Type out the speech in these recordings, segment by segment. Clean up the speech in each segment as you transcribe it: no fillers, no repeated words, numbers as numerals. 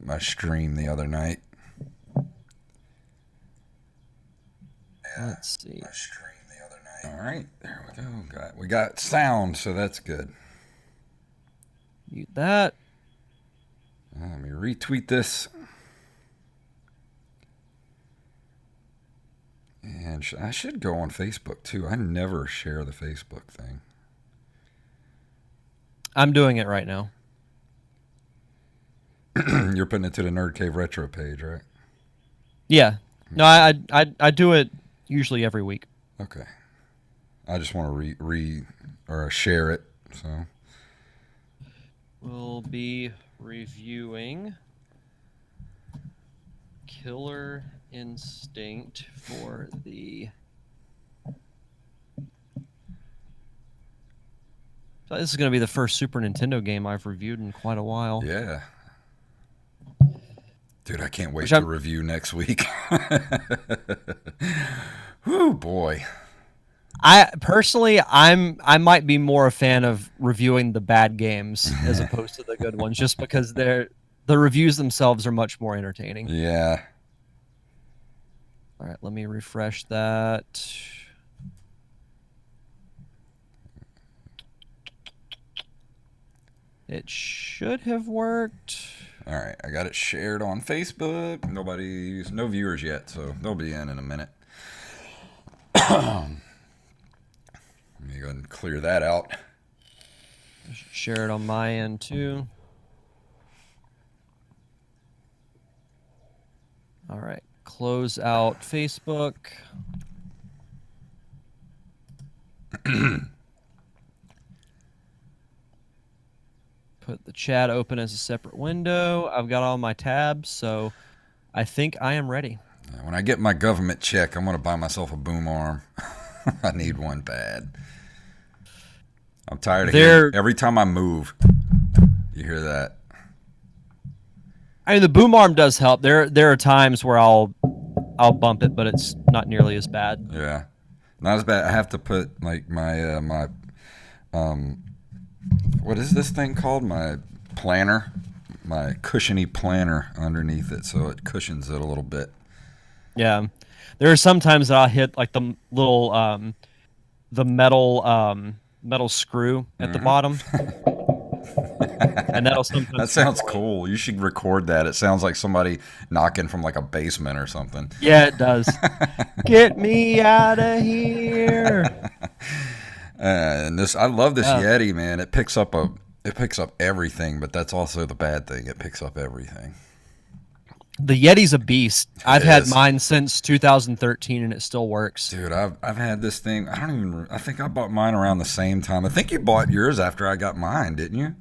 my stream the other night. Let's see. All right, there we go. We got sound, so that's good. Mute that. Let me retweet this. And I should go on Facebook too. I never share the Facebook thing. I'm doing it right now. You're putting it to the Nerd Cave Retro page, right? Yeah. No, I do it usually every week. Okay. I just want to or share it. So we'll be reviewing Killer Instinct for the. So this is going to be the first Super Nintendo game I've reviewed in quite a while. Yeah. Dude, I can't wait to review next week. Whoo, boy. I might be more a fan of reviewing the bad games as opposed to the good ones, just because the reviews themselves are much more entertaining. Yeah. All right, let me refresh that. It should have worked. All right, I got it shared on Facebook. No viewers yet, so they'll be in a minute. Let me go ahead and clear that out. Share it on my end too. All right, close out Facebook. Put the chat open as a separate window. I've got all my tabs, so I think I am ready. When I get my government check, I'm going to buy myself a boom arm. I need one bad. I'm tired of hearing every time I move. You hear that? I mean, the boom arm does help. There are times where I'll bump it, but it's not nearly as bad. Yeah, not as bad. I have to put like my what is this thing called? My planner, my cushiony planner underneath it, so it cushions it a little bit. Yeah, there are some times that I'll hit like the little the metal screw at the bottom. And that'll sometimes. That sounds cool. You should record that. It sounds like somebody knocking from like a basement or something. Yeah, it does. Get me out of here. And I love this Yeti, man. It picks up everything, but that's also the bad thing. It picks up everything. The Yeti's a beast. I've had mine since 2013, and it still works. Dude, I've had this thing. I think I bought mine around the same time. I think you bought yours after I got mine, didn't you?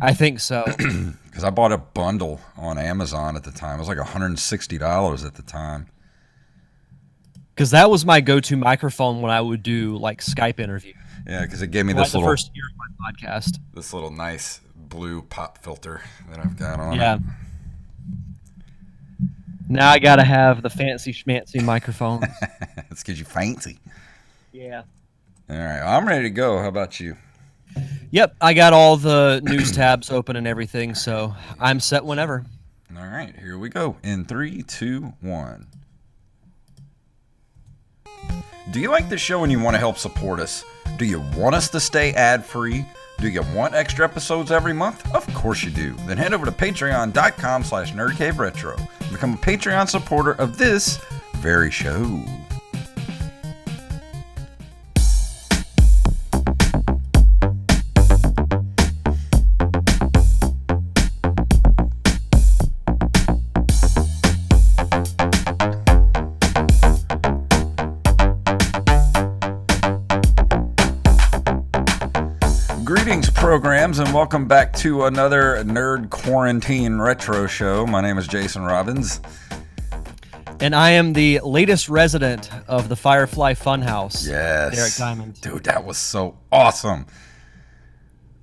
I think so. Because I bought a bundle on Amazon at the time. It was like $160 at the time. Because that was my go-to microphone when I would do like Skype interviews. Yeah, because it gave me this little first year of my podcast. This little nice blue pop filter that I've got on. Yeah. Now I gotta have the fancy schmancy microphones. That's because you fancy. Yeah. All right, I'm ready to go. How about you? Yep, I got all the news tabs open and everything, so I'm set whenever. All right, here we go. In 3, 2, 1. Do you like the show and you want to help support us? Do you want us to stay ad-free? Do you want extra episodes every month? Of course you do. Then head over to patreon.com/nerdcaveretro and become a Patreon supporter of this very show. Programs, and welcome back to another Nerd Quarantine Retro Show. My name is Jason Robbins. And I am the latest resident of the Firefly Funhouse. Yes. Derek Diamond. Dude, that was so awesome.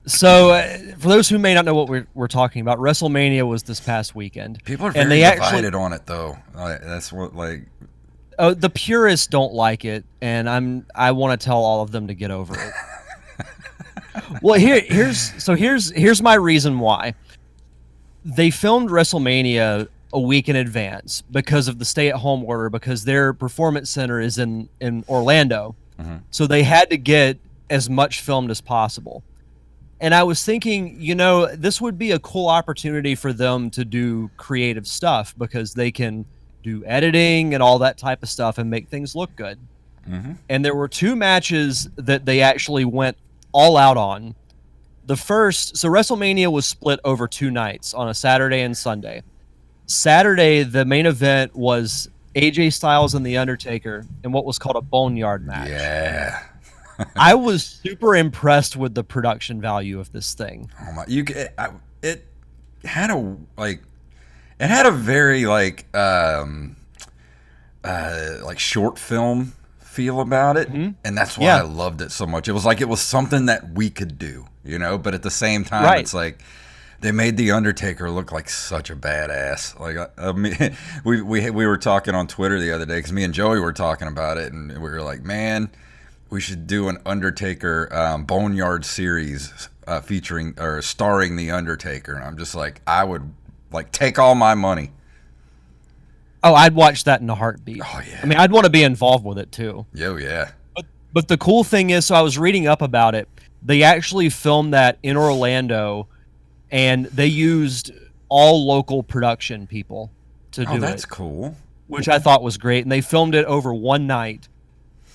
So, for those who may not know what we're talking about, WrestleMania was this past weekend. People are very divided on it, though. That's what, like... Oh, the purists don't like it, and I want to tell all of them to get over it. Well, here's my reason why. they filmed WrestleMania a week in advance because of the stay-at-home order, because their performance center is in Orlando. So they had to get as much filmed as possible. And I was thinking, this would be a cool opportunity for them to do creative stuff, because they can do editing and all that type of stuff and make things look good. And there were 2 matches that they actually went all out on. The first, so WrestleMania was split over 2 nights, on a Saturday and Sunday. Saturday, the main event was AJ Styles and The Undertaker in what was called a Boneyard match. Yeah. I was super impressed with the production value of this thing. Oh my! It had a very like short film feel about it, and that's why I loved it so much. It was like it was something that we could do, but at the same time, it's like they made The Undertaker look like such a badass. Like we were talking on Twitter the other day, because me and Joey were talking about it, and we were like, man, we should do an Undertaker Boneyard series featuring or starring The Undertaker. And I'm just like, I would take all my money. Oh, I'd watch that in a heartbeat. Oh yeah. I mean, I'd want to be involved with it too. Yo, yeah. But the cool thing is, so I was reading up about it. They actually filmed that in Orlando, and they used all local production people to do it. Oh, that's cool. Which I thought was great. And they filmed it over one night.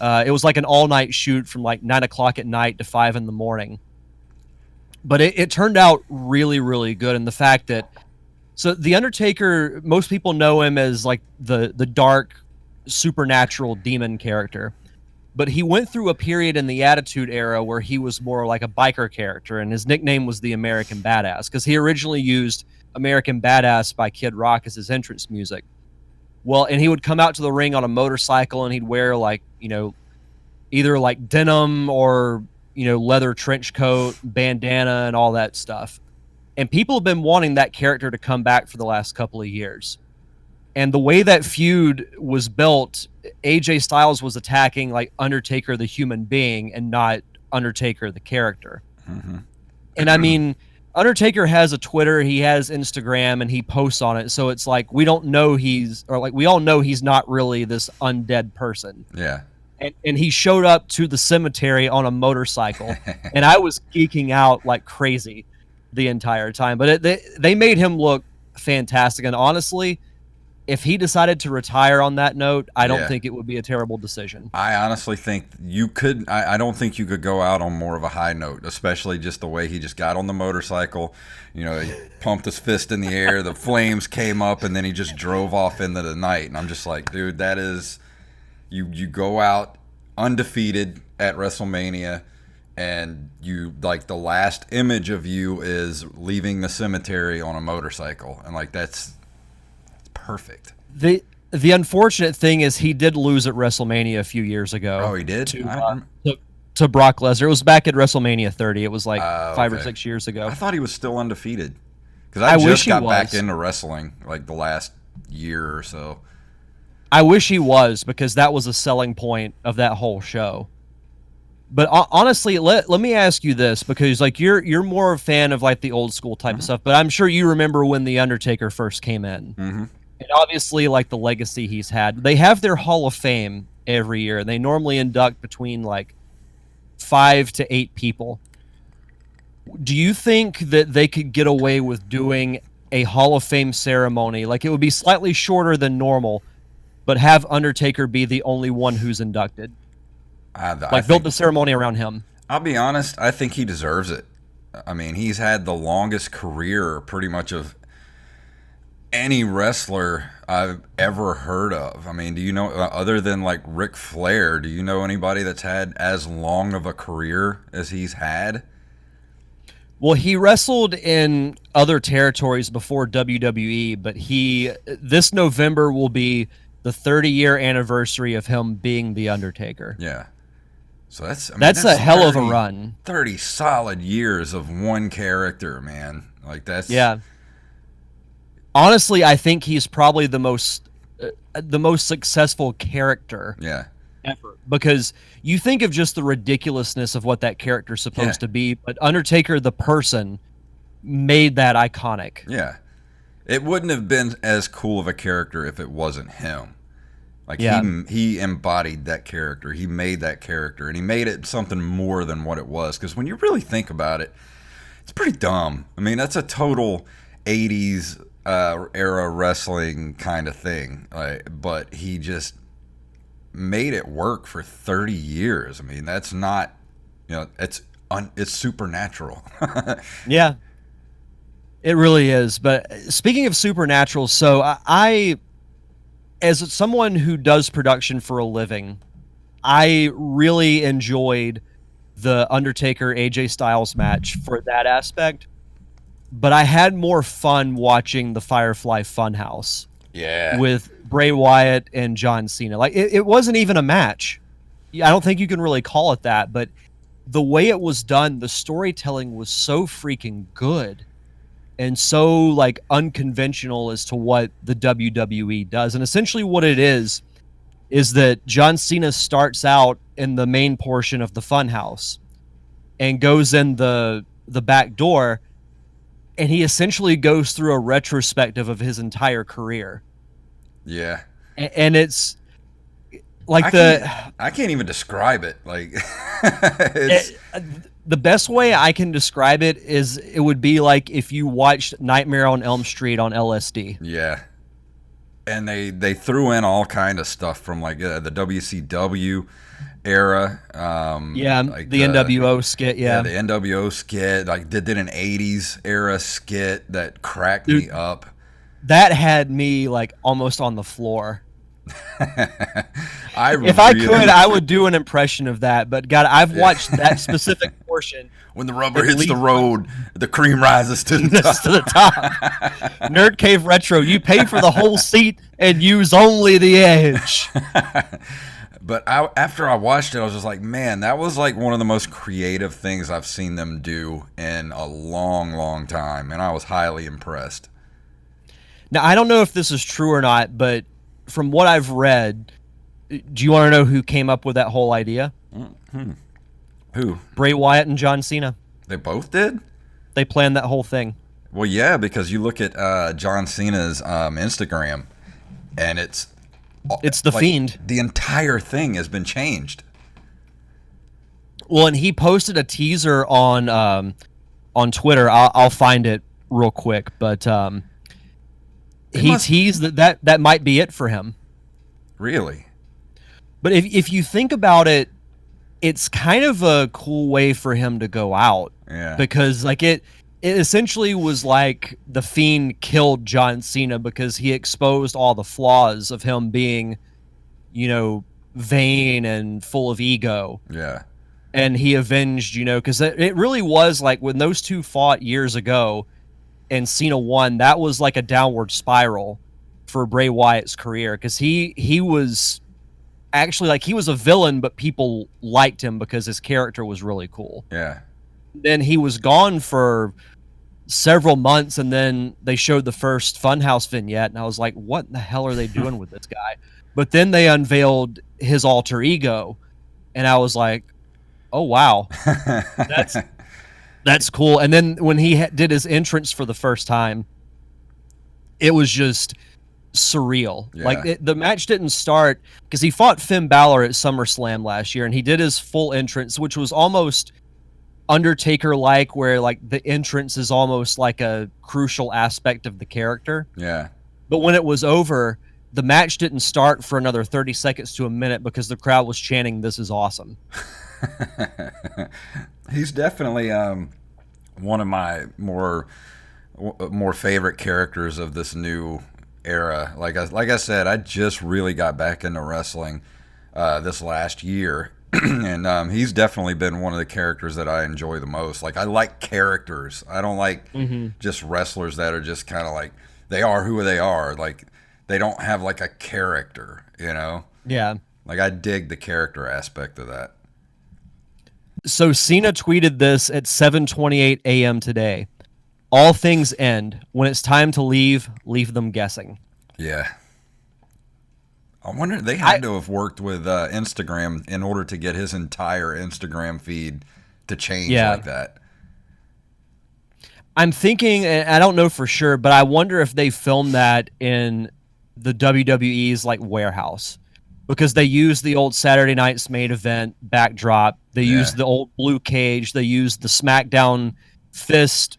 It was like an all-night shoot from like 9 o'clock at night to 5 in the morning. But it turned out really, really good. And the fact that, so The Undertaker, most people know him as like the dark, supernatural demon character. But he went through a period in the Attitude Era where he was more like a biker character, and his nickname was the American Badass, because he originally used American Badass by Kid Rock as his entrance music. Well, and he would come out to the ring on a motorcycle, and he'd wear like, either like denim or, leather trench coat, bandana, and all that stuff. And people have been wanting that character to come back for the last couple of years. And the way that feud was built, AJ Styles was attacking like Undertaker the human being and not Undertaker the character. And I mean, Undertaker has a Twitter, he has Instagram, and he posts on it. So it's like, we all know he's not really this undead person. Yeah. And he showed up to the cemetery on a motorcycle, and I was geeking out like crazy the entire time. But they made him look fantastic. And honestly, if he decided to retire on that note, I don't think it would be a terrible decision. I honestly think you could. I don't think you could go out on more of a high note, especially just the way he just got on the motorcycle. He pumped his fist in the air, the flames came up, and then he just drove off into the night. And I'm just like, dude, that is, you go out undefeated at WrestleMania, and you like the last image of you is leaving the cemetery on a motorcycle, and like that's perfect. The unfortunate thing is he did lose at WrestleMania a few years ago. Oh, he did? To Brock Lesnar. It was back at WrestleMania 30. It was like 5 or 6 years ago. I thought he was still undefeated, because I just got back into wrestling like the last year or so. I wish he was, because that was a selling point of that whole show. But honestly, let me ask you this, because like you're more a fan of like the old school type of stuff, but I'm sure you remember when The Undertaker first came in. And obviously like the legacy he's had. They have their Hall of Fame every year, and they normally induct between like 5 to 8 people. Do you think that they could get away with doing a Hall of Fame ceremony? Like it would be slightly shorter than normal, but have Undertaker be the only one who's inducted? Build the ceremony around him. I'll be honest, I think he deserves it. I mean, he's had the longest career pretty much of any wrestler I've ever heard of. I mean, do you know, other than like Ric Flair, do you know anybody that's had as long of a career as he's had? Well, he wrestled in other territories before WWE, but this November will be the 30-year anniversary of him being The Undertaker. Yeah. So that's a hell of a run. 30 solid years of one character, man. Like that's... Yeah. Honestly, I think he's probably the most successful character ever. Because you think of just the ridiculousness of what that character's supposed to be, but Undertaker, the person, made that iconic. Yeah. It wouldn't have been as cool of a character if it wasn't him. Like he embodied that character. He made that character, and he made it something more than what it was. Because when you really think about it, it's pretty dumb. I mean, that's a total '80s era wrestling kind of thing. But he just made it work for 30 years. I mean, that's not, it's supernatural. Yeah, it really is. But speaking of supernatural, so I as someone who does production for a living, I really enjoyed the Undertaker AJ Styles match for that aspect, but I had more fun watching the Firefly Funhouse. Yeah. With Bray Wyatt and John Cena. Like it wasn't even a match. I don't think you can really call it that, but the way it was done, the storytelling was so freaking good and so like unconventional as to what the WWE does. And essentially what it is that John Cena starts out in the main portion of the Funhouse and goes in the back door, and he essentially goes through a retrospective of his entire career. Yeah. And it's like I can't even describe it. Like the best way I can describe it is it would be like if you watched Nightmare on Elm Street on LSD. Yeah. And they threw in all kind of stuff from like the WCW era. Like the NWO skit. Yeah, the NWO skit. Like they did an '80s era skit that cracked me up. That had me like almost on the floor. If I could, I would do an impression of that. But God, I've watched that specific portion. When the rubber hits the road, the cream rises to the top. Nerd Cave Retro, you pay for the whole seat and use only the edge. But after I watched it, I was just like, man, that was like one of the most creative things I've seen them do in a long, long time. And I was highly impressed. Now, I don't know if this is true or not, but from what I've read, do you want to know who came up with that whole idea? Mm-hmm. Who? Bray Wyatt and John Cena. They both did? They planned that whole thing. Well, yeah, because you look at John Cena's Instagram, and it's the like, Fiend. The entire thing has been changed. Well, and he posted a teaser on Twitter. I'll find it real quick, but he teased that might be it for him. Really? But if you think about it, it's kind of a cool way for him to go out. Yeah. Because like it essentially was like the Fiend killed John Cena because he exposed all the flaws of him being, vain and full of ego. Yeah. And he avenged, because it really was like when those two fought years ago and Cena won, that was like a downward spiral for Bray Wyatt's career, because he was actually like he was a villain, but people liked him because his character was really cool. Yeah. Then he was gone for several months, and then they showed the first Funhouse vignette, and I was like, what the hell are they doing with this guy? But then they unveiled his alter ego, and I was like, oh wow, that's cool. And then when he did his entrance for the first time, it was just surreal. Yeah. Like the match didn't start because he fought Finn Balor at SummerSlam last year, and he did his full entrance, which was almost Undertaker-like, where like the entrance is almost like a crucial aspect of the character. Yeah. But when it was over, the match didn't start for another 30 seconds to a minute because the crowd was chanting, "This is awesome." He's definitely one of my more favorite characters of this new era. Like I said, I just really got back into wrestling this last year. And he's definitely been one of the characters that I enjoy the most. Like, I like characters. I don't like just wrestlers that are just kind of like, they are who they are. Like, they don't have like a character, Yeah. Like, I dig the character aspect of that. So Cena tweeted this at 7:28 a.m. today. All things end. When it's time to leave them guessing. Yeah. I wonder, they had to have worked with Instagram in order to get his entire Instagram feed to change like that. I'm thinking, and I don't know for sure, but I wonder if they filmed that in the WWE's like warehouse, because they used the old Saturday Night's Main Event backdrop. They Yeah. used the old blue cage. They used the SmackDown Fist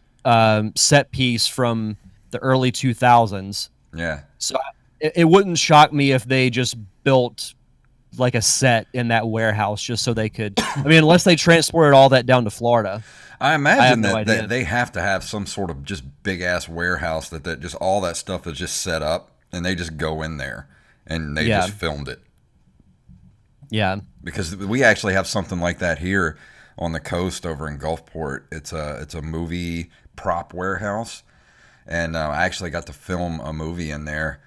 set piece from the early 2000s. Yeah. So it wouldn't shock me if they just built like a set in that warehouse just so they could. I mean, unless they transported all that down to Florida. I I have imagine no that, idea. they have to have some sort of just big ass warehouse that just all that stuff is just set up and they just go in there and they Yeah. just filmed it. Yeah. Because we actually have something like that here on the coast over in Gulfport. It's a movie prop warehouse, and I actually got to film a movie in there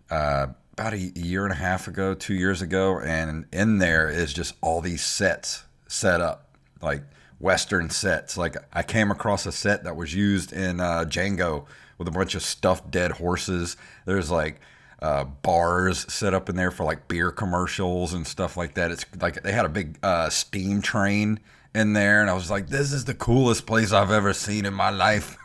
about a year and a half ago, 2 years ago, and in there is just all these sets set up, like Western sets. Like I came across a set that was used in Django with a bunch of stuffed dead horses. There's like bars set up in there for like beer commercials and stuff like that. It's like they had a big steam train in there, and I was like, this is the coolest place I've ever seen in my life.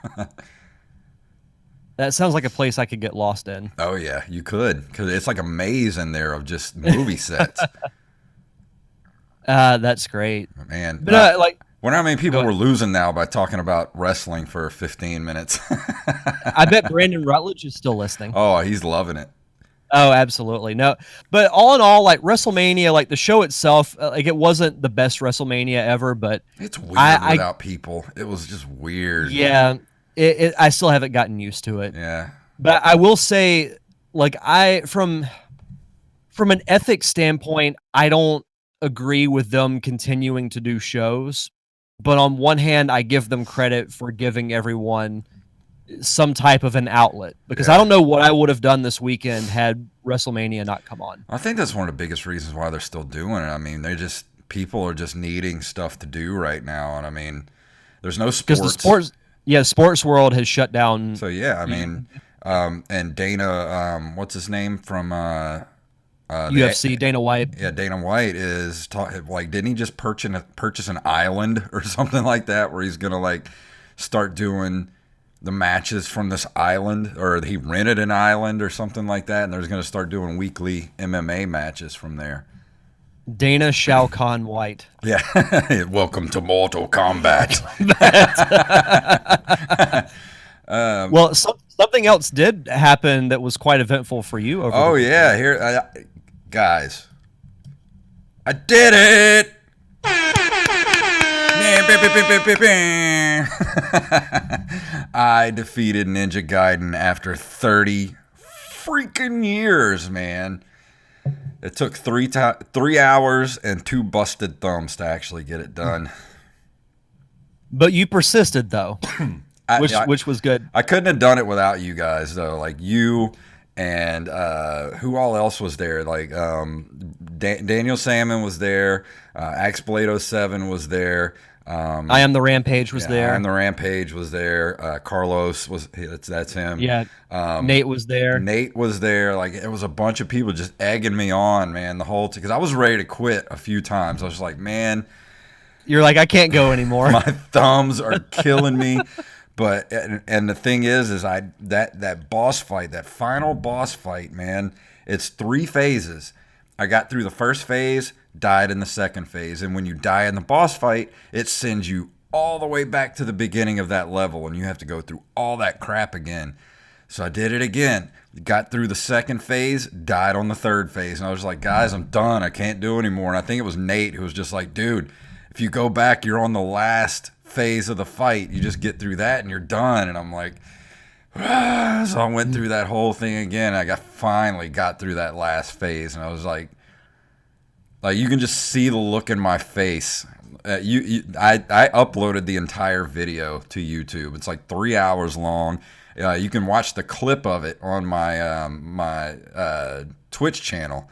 That sounds like a place I could get lost in. Oh yeah, you could, because it's like a maze in there of just movie sets. That's great. Man, But like, wonder how many people go we're ahead. losing now by talking about wrestling for 15 minutes. I bet Brandon Rutledge is still listening. Oh, he's loving it. Oh, absolutely. No, but all in all, like WrestleMania, like the show itself, like it wasn't the best WrestleMania ever, but It's weird I without people. It was just weird. yeah, I still haven't gotten used to it. Yeah. But I will say, like from an ethics standpoint, I don't agree with them continuing to do shows. But on one hand, I give them credit for giving everyone some type of an outlet, because I don't know what I would have done this weekend had WrestleMania not come on. I think that's one of the biggest reasons why they're still doing it. I mean, people are just needing stuff to do right now. And I mean, there's no Because sports. sports world has shut down. So yeah, I mean, and Dana, what's his name from UFC, Dana White. Yeah, Dana White is like, didn't he just purchase an island or something like that, where he's gonna like start doing the matches from this island, or he rented an island or something like that, and they're gonna start doing weekly MMA matches from there. Dana Shao Kahn White. Yeah, welcome to Mortal Kombat. Well, something else did happen that was quite eventful for you. Oh yeah, here, guys, I did it. I defeated Ninja Gaiden after 30 freaking years, man. It took 3 hours and 2 busted thumbs to actually get it done. But you persisted though, which was good. I couldn't have done it without you guys though. Like you and who all else was there? Like Daniel Salmon was there. Axblade 07 was there. I Am the Rampage was there. I Am the Rampage was there. Carlos was. That's him. Yeah. Nate was there. Nate was there. Like it was a bunch of people just egging me on, man. The whole because I was ready to quit a few times. I was like, man, you're like, I can't go anymore. My thumbs are killing me. But and the thing is that boss fight, that final boss fight, man, it's 3 phases. I got through the first phase, died in the second phase, and when you die in the boss fight, it sends you all the way back to the beginning of that level, and you have to go through all that crap again. So I did it again. Got through the second phase, died on the third phase, and I was like, guys, I'm done. I can't do anymore. And I think it was Nate who was just like, dude, if you go back, you're on the last phase of the fight. You just get through that and you're done. And I'm like, ah. So I went through that whole thing again. I finally got through that last phase, and I was like you can just see the look in my face. I uploaded the entire video to YouTube. It's like 3 hours long. You can watch the clip of it on my Twitch channel.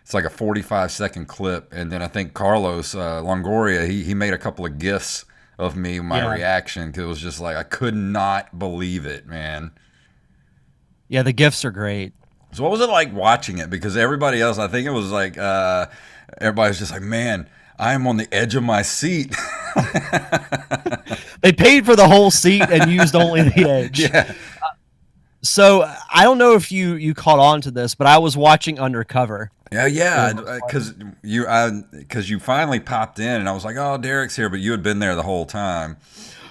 It's like a 45-second clip, and then I think Carlos Longoria he made a couple of GIFs of me, my reaction, because it was just like I could not believe it, man. Yeah, the GIFs are great. So what was it like watching it? Because everybody else, I think it was like everybody's just like, man, I am on the edge of my seat. They paid for the whole seat and used only the edge. Yeah. So I don't know if you caught on to this, but I was watching Undercover. Yeah, because you finally popped in, and I was like, "Oh, Derek's here," but you had been there the whole time.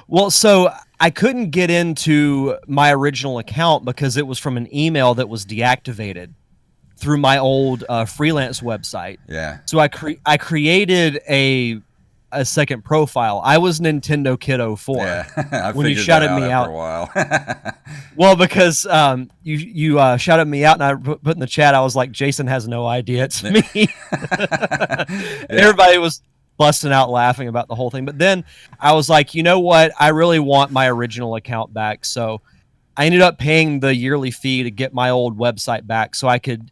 Well, so I couldn't get into my original account because it was from an email that was deactivated through my old freelance website. Yeah. So I created a second profile. I was Nintendo Kid 04. Yeah, when you shouted me out for a while. Well, because you shouted me out, and I put in the chat, I was like, Jason has no idea it's me. Yeah. Everybody was busting out laughing about the whole thing. But then I was like, you know what? I really want my original account back. So I ended up paying the yearly fee to get my old website back so I could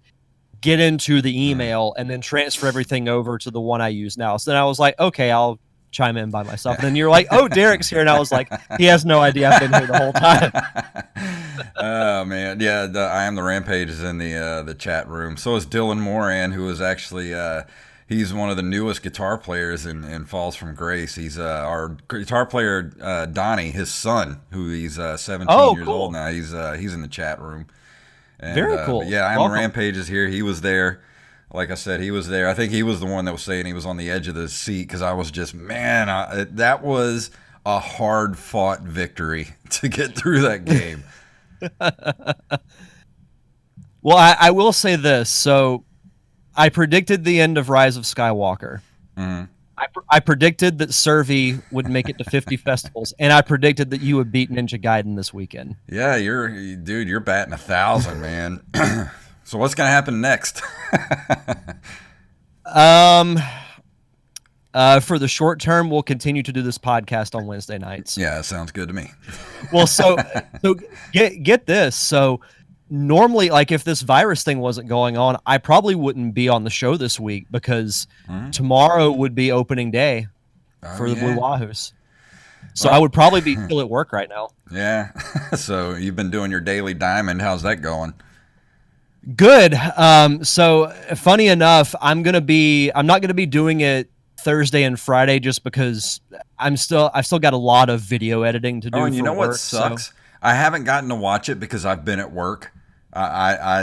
get into the email and then transfer everything over to the one I use now. So then I was like, okay, I'll chime in by myself. And then you're like, oh, Derek's here. And I was like, he has no idea I've been here the whole time. Oh, man. Yeah, I Am the Rampage is in the chat room. So is Dylan Moran, who is actually... he's one of the newest guitar players in Falls from Grace. He's our guitar player, Donnie, his son, who he's 17 years old now. He's in the chat room. And, very cool. Yeah, I Am the Rampage is here. He was there. Like I said, he was there. I think he was the one that was saying he was on the edge of the seat because I was just, man, that was a hard-fought victory to get through that game. Well, I will say this. So I predicted the end of Rise of Skywalker. Mm-hmm. I predicted that Survey would make it to 50 festivals, and I predicted that you would beat Ninja Gaiden this weekend. Yeah, you're batting 1,000, man. So what's gonna happen next? For the short term, we'll continue to do this podcast on Wednesday nights. Yeah, that sounds good to me. Well, so get this. So normally, like, if this virus thing wasn't going on, I probably wouldn't be on the show this week because tomorrow would be opening day for the Blue Wahoos. So I would probably be still at work right now. Yeah. So you've been doing your daily diamond. How's that going? Good. So funny enough, I'm not gonna be doing it Thursday and Friday just because I've still got a lot of video editing to do. Oh, and you know what work, sucks? So. I haven't gotten to watch it because I've been at work. I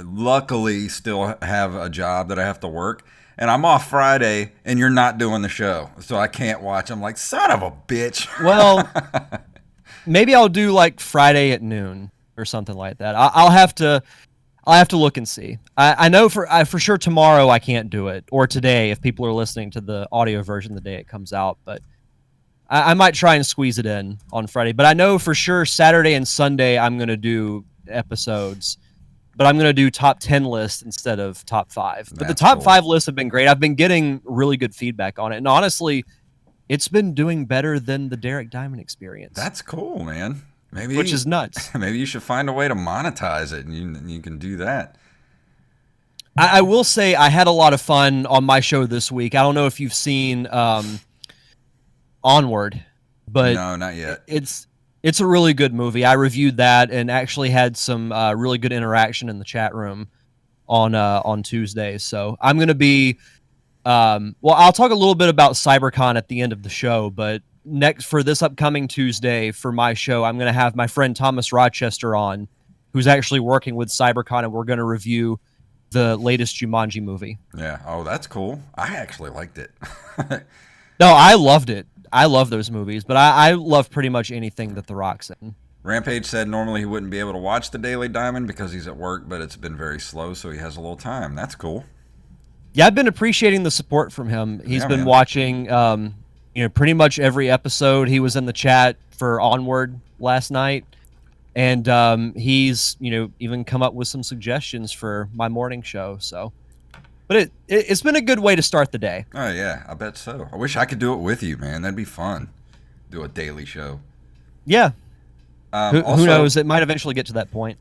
luckily still have a job that I have to work, and I'm off Friday, and you're not doing the show, so I can't watch. I'm like, son of a bitch. Well, maybe I'll do like Friday at noon or something like that. I'll have to look and see. I know for sure tomorrow I can't do it, or today if people are listening to the audio version the day it comes out, but I might try and squeeze it in on Friday. But I know for sure Saturday and Sunday I'm going to do episodes, but I'm going to do top 10 lists instead of top 5. But the top 5 lists have been great. I've been getting really good feedback on it. And honestly, it's been doing better than the Derek Diamond experience. That's cool, man. Which is nuts. Maybe you should find a way to monetize it, and you can do that. I will say I had a lot of fun on my show this week. I don't know if you've seen Onward, but no, not yet. It's a really good movie. I reviewed that and actually had some really good interaction in the chat room on Tuesday. So I'm going to be I'll talk a little bit about CyberCon at the end of the show, but next for this upcoming Tuesday for my show, I'm going to have my friend Thomas Rochester on, who's actually working with CyberCon, and we're going to review the latest Jumanji movie. Yeah. Oh, that's cool. I actually liked it. No, I loved it. I love those movies, but I love pretty much anything that The Rock's in. Rampage said normally he wouldn't be able to watch the Daily Diamond because he's at work, but it's been very slow, so he has a little time. That's cool. Yeah, I've been appreciating the support from him. He's been watching pretty much every episode. He was in the chat for Onward last night, and he's even come up with some suggestions for my morning show. So, but it's been a good way to start the day. Oh yeah, I bet so. I wish I could do it with you, man. That'd be fun. Do a daily show. Yeah. Also, who knows? It might eventually get to that point.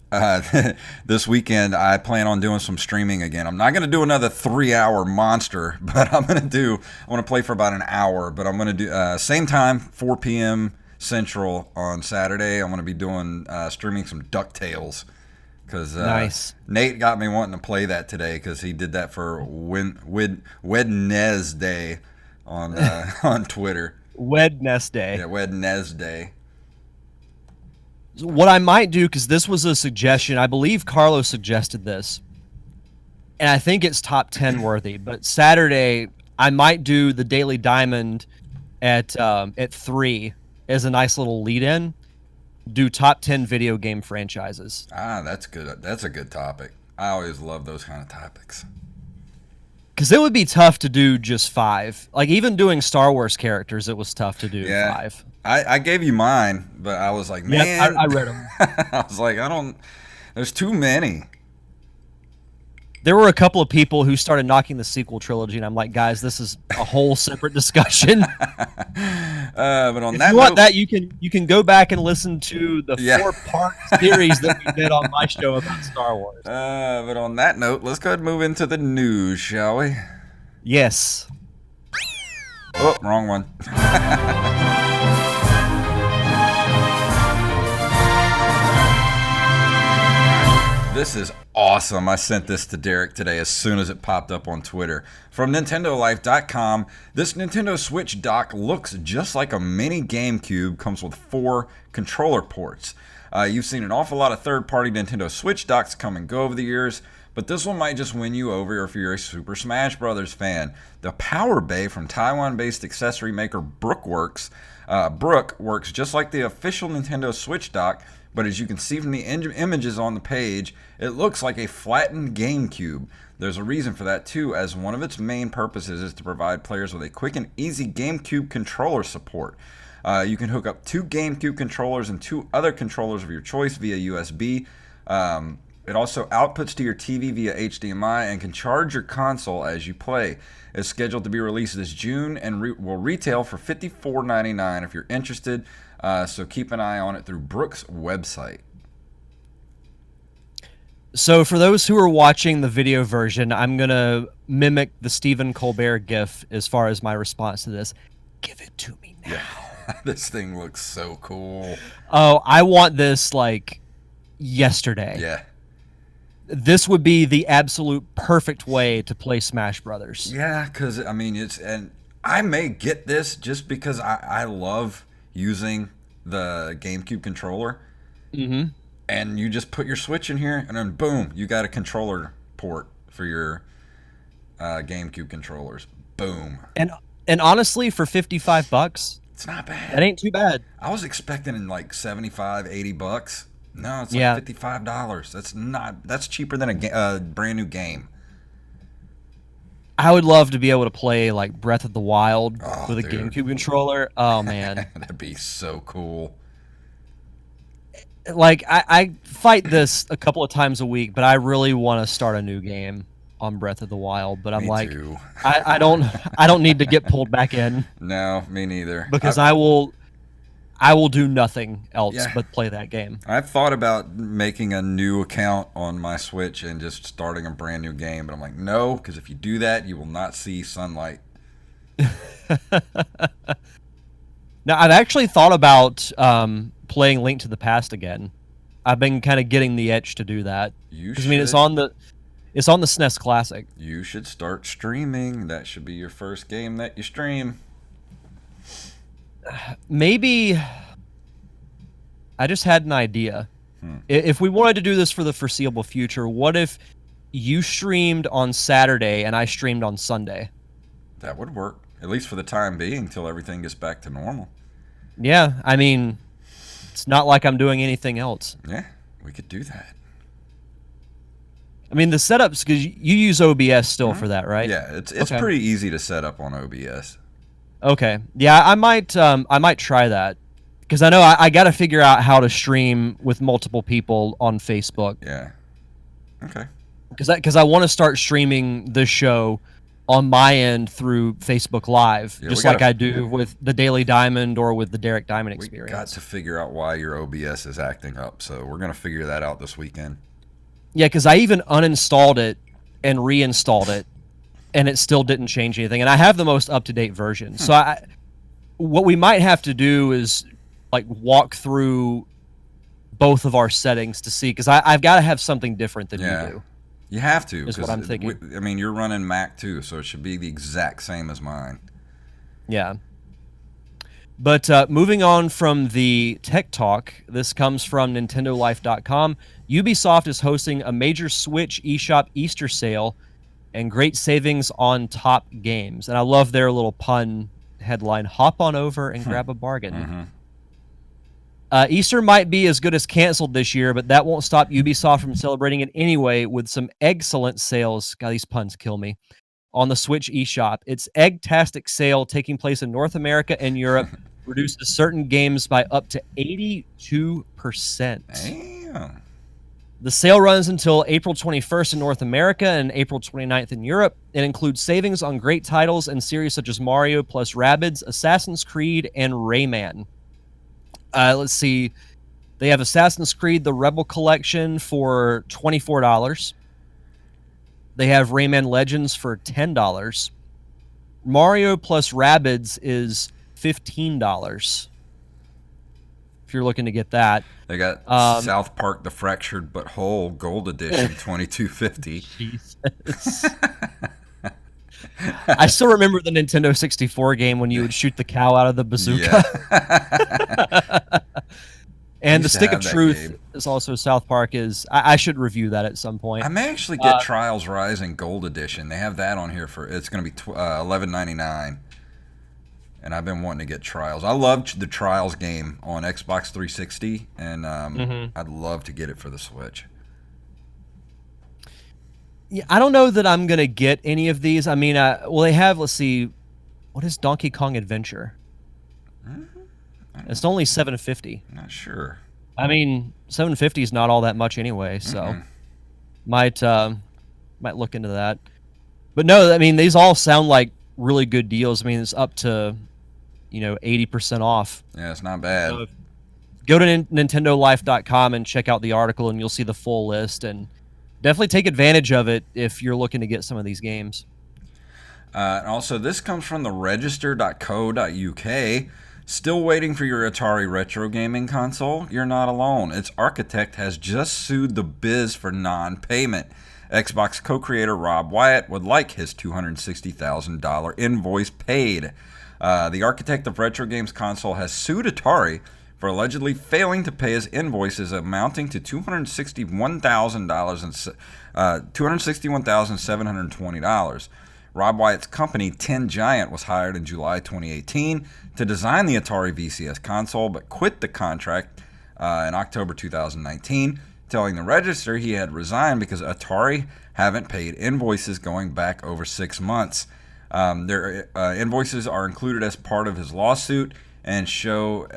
This weekend, I plan on doing some streaming again. I'm not going to do another 3-hour monster, but I'm going to play for about an hour, but I'm going to do same time, 4 p.m. Central on Saturday. I'm going to be doing streaming some DuckTales because nice. Nate got me wanting to play that today because he did that for Wednesday on Twitter. Wednesday. Yeah, Wednesday. What I might do, because this was a suggestion, I believe Carlos suggested this, and I think it's top 10 worthy. But Saturday, I might do the Daily Diamond at 3 as a nice little lead-in. Do top 10 video game franchises. That's good. That's a good topic. I always love those kind of topics. Because it would be tough to do just 5. Like, even doing Star Wars characters, it was tough to do 5. I gave you mine, but I was like, man. Yeah, I read them. I was like, there's too many. There were a couple of people who started knocking the sequel trilogy, and I'm like, guys, this is a whole separate discussion. But on if that you want that, you can go back and listen to the 4-part series that we did on my show about Star Wars. But on that note, let's go ahead and move into the news, shall we? Yes. Oh, wrong one. This is awesome. I sent this to Derek today as soon as it popped up on Twitter. From NintendoLife.com, this Nintendo Switch dock looks just like a mini GameCube, comes with 4 controller ports. You've seen an awful lot of third-party Nintendo Switch docks come and go over the years, but this one might just win you over if you're a Super Smash Bros. Fan. The Power Bay from Taiwan-based accessory maker Brook works just like the official Nintendo Switch dock, but as you can see from the images on the page, it looks like a flattened GameCube. There's a reason for that too, as one of its main purposes is to provide players with a quick and easy GameCube controller support. You can hook up 2 GameCube controllers and 2 other controllers of your choice via USB. It also outputs to your TV via HDMI and can charge your console as you play. It's scheduled to be released this June and will retail for $54.99 if you're interested. So keep an eye on it through Brook's website. So for those who are watching the video version, I'm going to mimic the Stephen Colbert gif as far as my response to this. Give it to me now. Yeah. This thing looks so cool. Oh, I want this like yesterday. Yeah. This would be the absolute perfect way to play Smash Brothers. Yeah, because, I mean, and I may get this just because I love using the GameCube controller. Mm-hmm. And you just put your Switch in here, and then boom, you got a controller port for your GameCube controllers. Boom. And honestly, for $55, it's not bad. That ain't too bad. I was expecting like $75, $80. No, it's like $55. That's cheaper than a brand new game. I would love to be able to play like Breath of the Wild with a dude. GameCube controller. Oh man, that'd be so cool. Like I fight this a couple of times a week, but I really want to start a new game on Breath of the Wild. But I'm like, I don't need to get pulled back in. No, me neither. Because I will do nothing else but play that game. I've thought about making a new account on my Switch and just starting a brand new game, but I'm like, no, because if you do that, you will not see sunlight. Now, I've actually thought about playing Link to the Past again. I've been kind of getting the itch to do that. Because I mean, it's on the SNES Classic. You should start streaming. That should be your first game that you stream. Maybe I just had an idea. If we wanted to do this for the foreseeable future, what if you streamed on Saturday and I streamed on Sunday? That would work, at least for the time being, till everything gets back to normal. Yeah, I mean, it's not like I'm doing anything else. Yeah, we could do that. I mean, the setups, because you use OBS still for that, right? Yeah, it's pretty easy to set up on OBS. Okay. Yeah, I might try that, because I know I got to figure out how to stream with multiple people on Facebook. Yeah. Okay. Because I want to start streaming this show on my end through Facebook Live, just like I do with the Daily Diamond or with the Derek Diamond Experience. We got to figure out why your OBS is acting up, so we're gonna figure that out this weekend. Yeah, because I even uninstalled it and reinstalled it, and it still didn't change anything. And I have the most up-to-date version. So what we might have to do is like walk through both of our settings to see, because I've got to have something different than you do. You have to. Is what I'm thinking. I mean, you're running Mac too, so it should be the exact same as mine. Yeah. But moving on from the tech talk, this comes from NintendoLife.com. Ubisoft is hosting a major Switch eShop Easter sale and great savings on top games. And I love their little pun headline, hop on over and grab a bargain. Easter might be as good as canceled this year, but that won't stop Ubisoft from celebrating it anyway with some excellent sales. God, these puns kill me. On the Switch eShop. Its Eggtastic sale taking place in North America and Europe reduces certain games by up to 82%. Damn. The sale runs until April 21st in North America and April 29th in Europe. It includes savings on great titles and series such as Mario plus Rabbids, Assassin's Creed, and Rayman. Let's see. They have Assassin's Creed, the Rebel Collection for $24. They have Rayman Legends for $10. Mario plus Rabbids is $15. If you're looking to get that. They got South Park: The Fractured But Whole Gold Edition, $22.50. Jesus. I still remember the Nintendo 64 game when you would shoot the cow out of the bazooka. Yeah. And the Stick of Truth is also South Park. I should review that at some point. I may actually get Trials Rising Gold Edition. They have that on here it's going to be $11.99. And I've been wanting to get Trials. I loved the Trials game on Xbox 360, and I'd love to get it for the Switch. Yeah, I don't know that I'm going to get any of these. I mean, well, they have, let's see, what is Donkey Kong Adventure? It's only $7.50. Not sure. I mean, $7.50 is not all that much anyway, so might look into that. But no, I mean, these all sound like really good deals. I mean, it's up to 80% off. Yeah, it's not bad. So go to NintendoLife.com and check out the article, and you'll see the full list. And definitely take advantage of it if you're looking to get some of these games. Also, this comes from the register.co.uk. Still waiting for your Atari retro gaming console? You're not alone. Its architect has just sued the biz for non-payment. Xbox co-creator Rob Wyatt would like his $260,000 invoice paid. The architect of Retro Games Console has sued Atari for allegedly failing to pay his invoices amounting to $261,720. Rob Wyatt's company, 10 Giant, was hired in July 2018 to design the Atari VCS console, but quit the contract in October 2019, telling the Register he had resigned because Atari haven't paid invoices going back over 6 months. Their invoices are included as part of his lawsuit and show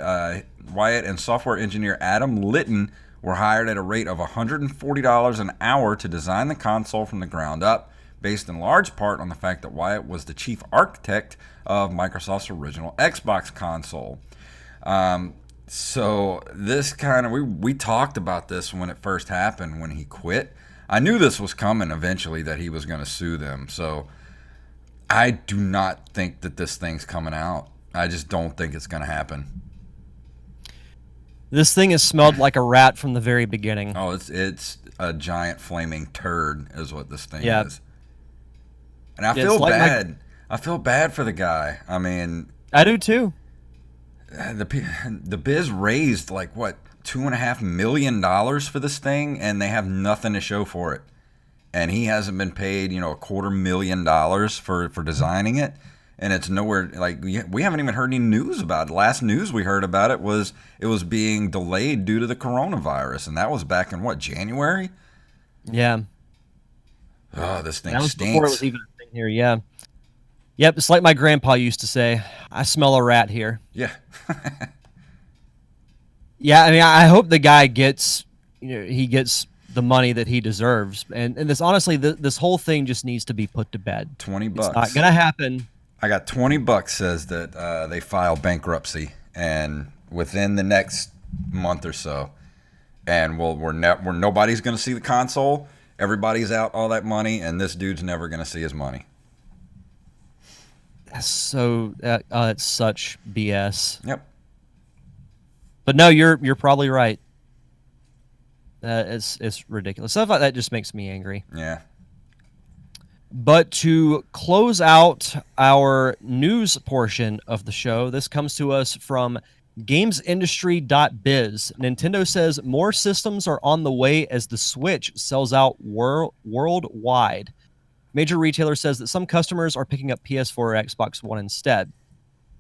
Wyatt and software engineer Adam Litton were hired at a rate of $140 an hour to design the console from the ground up, based in large part on the fact that Wyatt was the chief architect of Microsoft's original Xbox console. So this kind of, we talked about this when it first happened, when he quit. I knew this was coming eventually, that he was going to sue them. So I do not think that this thing's coming out. I just don't think it's going to happen. This thing has smelled like a rat from the very beginning. Oh, it's a giant flaming turd is what this thing is. And I feel bad. I feel bad for the guy. I mean, I do too. The biz raised like what, $2.5 million for this thing, and they have nothing to show for it. And he hasn't been paid, $250,000 for designing it, and it's nowhere. Like, we haven't even heard any news about it. Last news we heard about it was being delayed due to the coronavirus, and that was back in what, January? Yeah. Oh, this thing that was stinks. Before it was even a thing here. Yeah. Yep, it's like my grandpa used to say, I smell a rat here. Yeah. Yeah, I mean, I hope the guy gets, he gets the money that he deserves. And this, honestly, this whole thing just needs to be put to bed. $20. It's not going to happen. I got $20 says that they file bankruptcy, and within the next month or so, and we're nobody's going to see the console. Everybody's out all that money, and this dude's never going to see his money. So it's such BS. Yep. But no, you're probably right. It's ridiculous. Stuff like that just makes me angry. Yeah. But to close out our news portion of the show, this comes to us from GamesIndustry.biz. Nintendo says more systems are on the way as the Switch sells out worldwide. Major retailer says that some customers are picking up PS4 or Xbox One instead.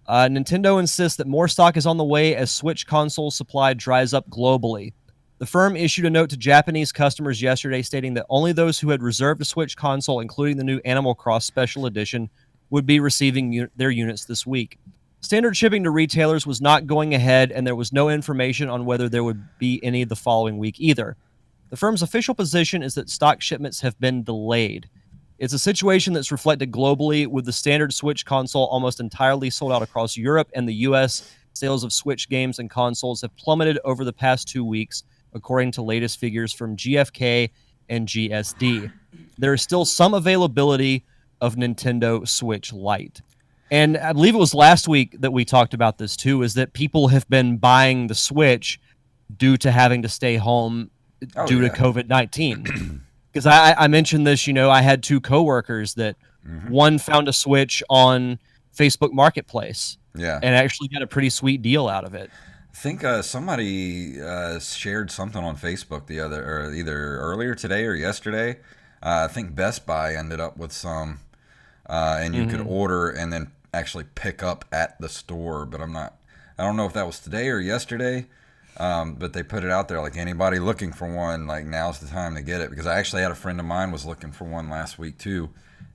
Nintendo insists that more stock is on the way as Switch console supply dries up globally. The firm issued a note to Japanese customers yesterday stating that only those who had reserved a Switch console, including the new Animal Cross Special Edition, would be receiving their units this week. Standard shipping to retailers was not going ahead, and there was no information on whether there would be any the following week either. The firm's official position is that stock shipments have been delayed. It's a situation that's reflected globally, with the standard Switch console almost entirely sold out across Europe and the US. Sales of Switch games and consoles have plummeted over the past 2 weeks, according to latest figures from GfK and GSD. There is still some availability of Nintendo Switch Lite. And I believe it was last week that we talked about this too, is that people have been buying the Switch due to having to stay home due to COVID-19. Because I mentioned this, I had 2 coworkers that one found a Switch on Facebook Marketplace, and actually got a pretty sweet deal out of it. I think somebody shared something on Facebook either earlier today or yesterday. I think Best Buy ended up with some, and you could order and then actually pick up at the store. But I don't know if that was today or yesterday. But they put it out there like anybody looking for one, like now's the time to get it, because I actually had a friend of mine was looking for one last week too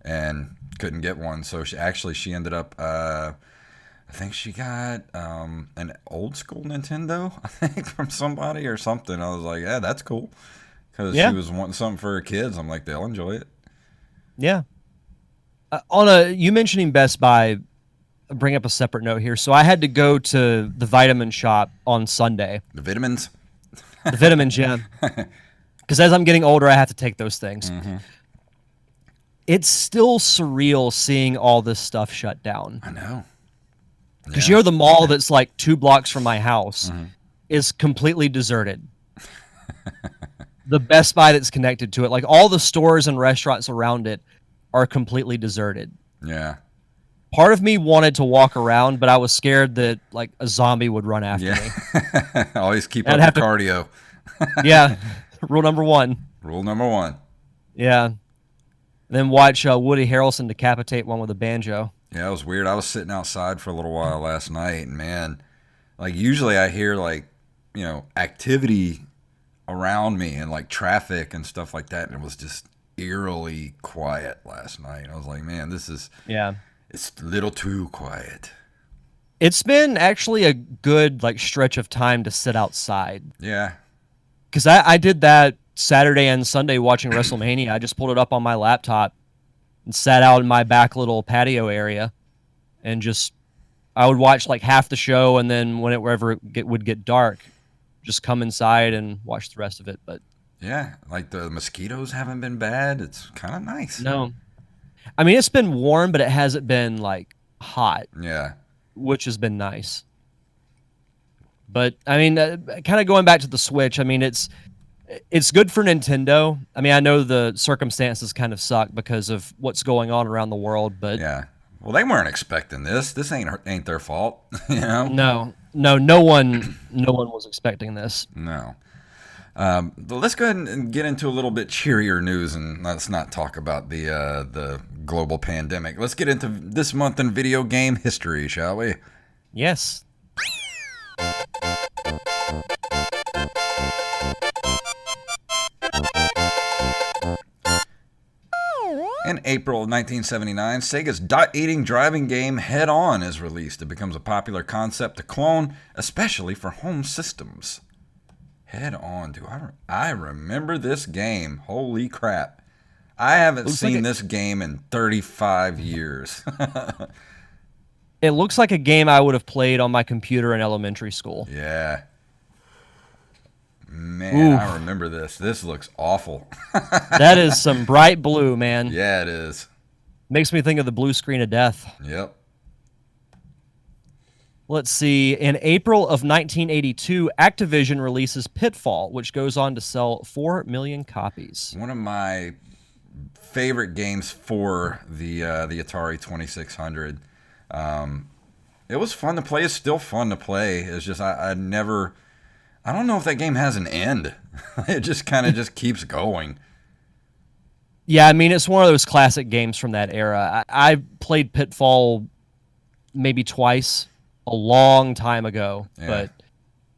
and couldn't get one. So she ended up, I think she got an old school Nintendo, I think, from somebody or something. I was like, yeah, that's cool, because she was wanting something for her kids. I'm like, they'll enjoy it. Yeah. You mentioning Best Buy, bring up a separate note here. So I had to go to the vitamin shop on Sunday. The vitamins? The vitamins, yeah. Because as I'm getting older, I have to take those things. It's still surreal seeing all this stuff shut down. I know. Because the mall that's like 2 blocks from my house is completely deserted. The Best Buy that's connected to it, like all the stores and restaurants around it, are completely deserted. Yeah. Part of me wanted to walk around, but I was scared that like a zombie would run after me. Always keep up your cardio. Yeah. Rule number 1. Rule number 1. Yeah. Then watch Woody Harrelson decapitate one with a banjo. Yeah, it was weird. I was sitting outside for a little while last night, and man, like usually I hear like, activity around me and like traffic and stuff like that, and it was just eerily quiet last night. I was like, man, it's a little too quiet. It's been actually a good like stretch of time to sit outside. Yeah. Because I did that Saturday and Sunday watching WrestleMania. I just pulled it up on my laptop and sat out in my back little patio area, and I would watch like half the show, and then whenever it would get dark, just come inside and watch the rest of it. But yeah, like the mosquitoes haven't been bad. It's kind of nice. No. I mean, it's been warm, but it hasn't been like hot. Yeah. Which has been nice. But I mean, kind of going back to the Switch, I mean, it's good for Nintendo. I mean, I know the circumstances kind of suck because of what's going on around the world, but yeah. Well, they weren't expecting this. This ain't their fault, No, no one was expecting this. No. But let's go ahead and get into a little bit cheerier news, and let's not talk about the global pandemic. Let's get into this month in video game history, shall we? Yes. In April of 1979, Sega's dot-eating driving game Head On is released. It becomes a popular concept to clone, especially for home systems. Head On, dude. I remember this game. Holy crap. I haven't seen this game in 35 years. It looks like a game I would have played on my computer in elementary school. Yeah. Man, I remember this. This looks awful. That is some bright blue, man. Yeah, it is. Makes me think of the blue screen of death. Yep. Let's see. In April of 1982, Activision releases Pitfall, which goes on to sell 4 million copies. One of my favorite games for the Atari 2600. It was fun to play. It's still fun to play. It's just I don't know if that game has an end. It just kind of just keeps going. Yeah, I mean, it's one of those classic games from that era. I played Pitfall maybe twice a long time ago, but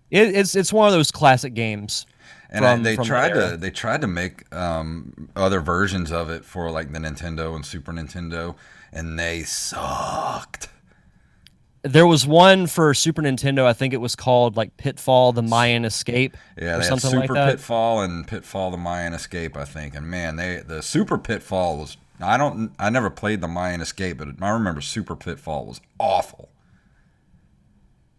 it's one of those classic games. And they tried to make other versions of it for like the Nintendo and Super Nintendo, and they sucked. There was one for Super Nintendo. I think it was called like Pitfall: The Mayan Escape. Yeah, or they something had Super like that. Pitfall and Pitfall: The Mayan Escape, I think. And man, the Super Pitfall was I never played the Mayan Escape, but I remember Super Pitfall was awful.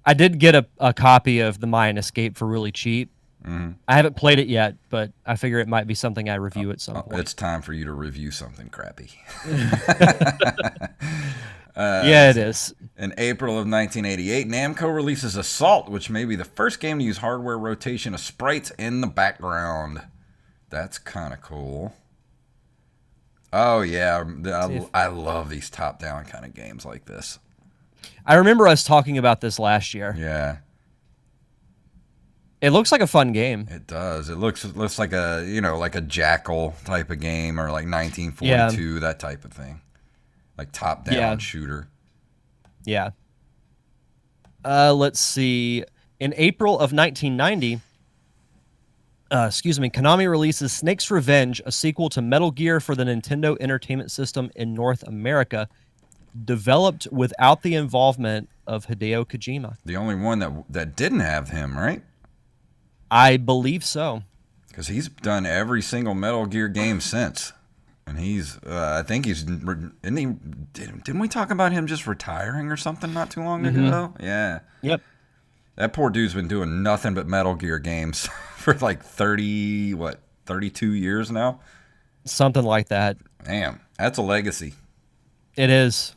I did get a copy of The Mayan Escape for really cheap. Mm-hmm. I haven't played it yet, but I figure it might be something I review at some point. It's time for you to review something crappy. Yeah, it is. In April of 1988, Namco releases Assault, which may be the first game to use hardware rotation of sprites in the background. That's kind of cool. Oh, yeah. I love these top-down kind of games like this. I remember us talking about this last year. Yeah. It looks like a fun game. It does. It looks like like a Jackal type of game, or like 1942, that type of thing. Like top-down shooter. Yeah. Let's see. In April of 1990, Konami releases Snake's Revenge, a sequel to Metal Gear for the Nintendo Entertainment System in North America, developed without the involvement of Hideo Kojima. The only one that didn't have him, right? I believe so. Because he's done every single Metal Gear game since. And I think didn't we talk about him just retiring or something not too long ago? Yeah. Yep. That poor dude's been doing nothing but Metal Gear games for like 32 years now? Something like that. Damn, that's a legacy. It is.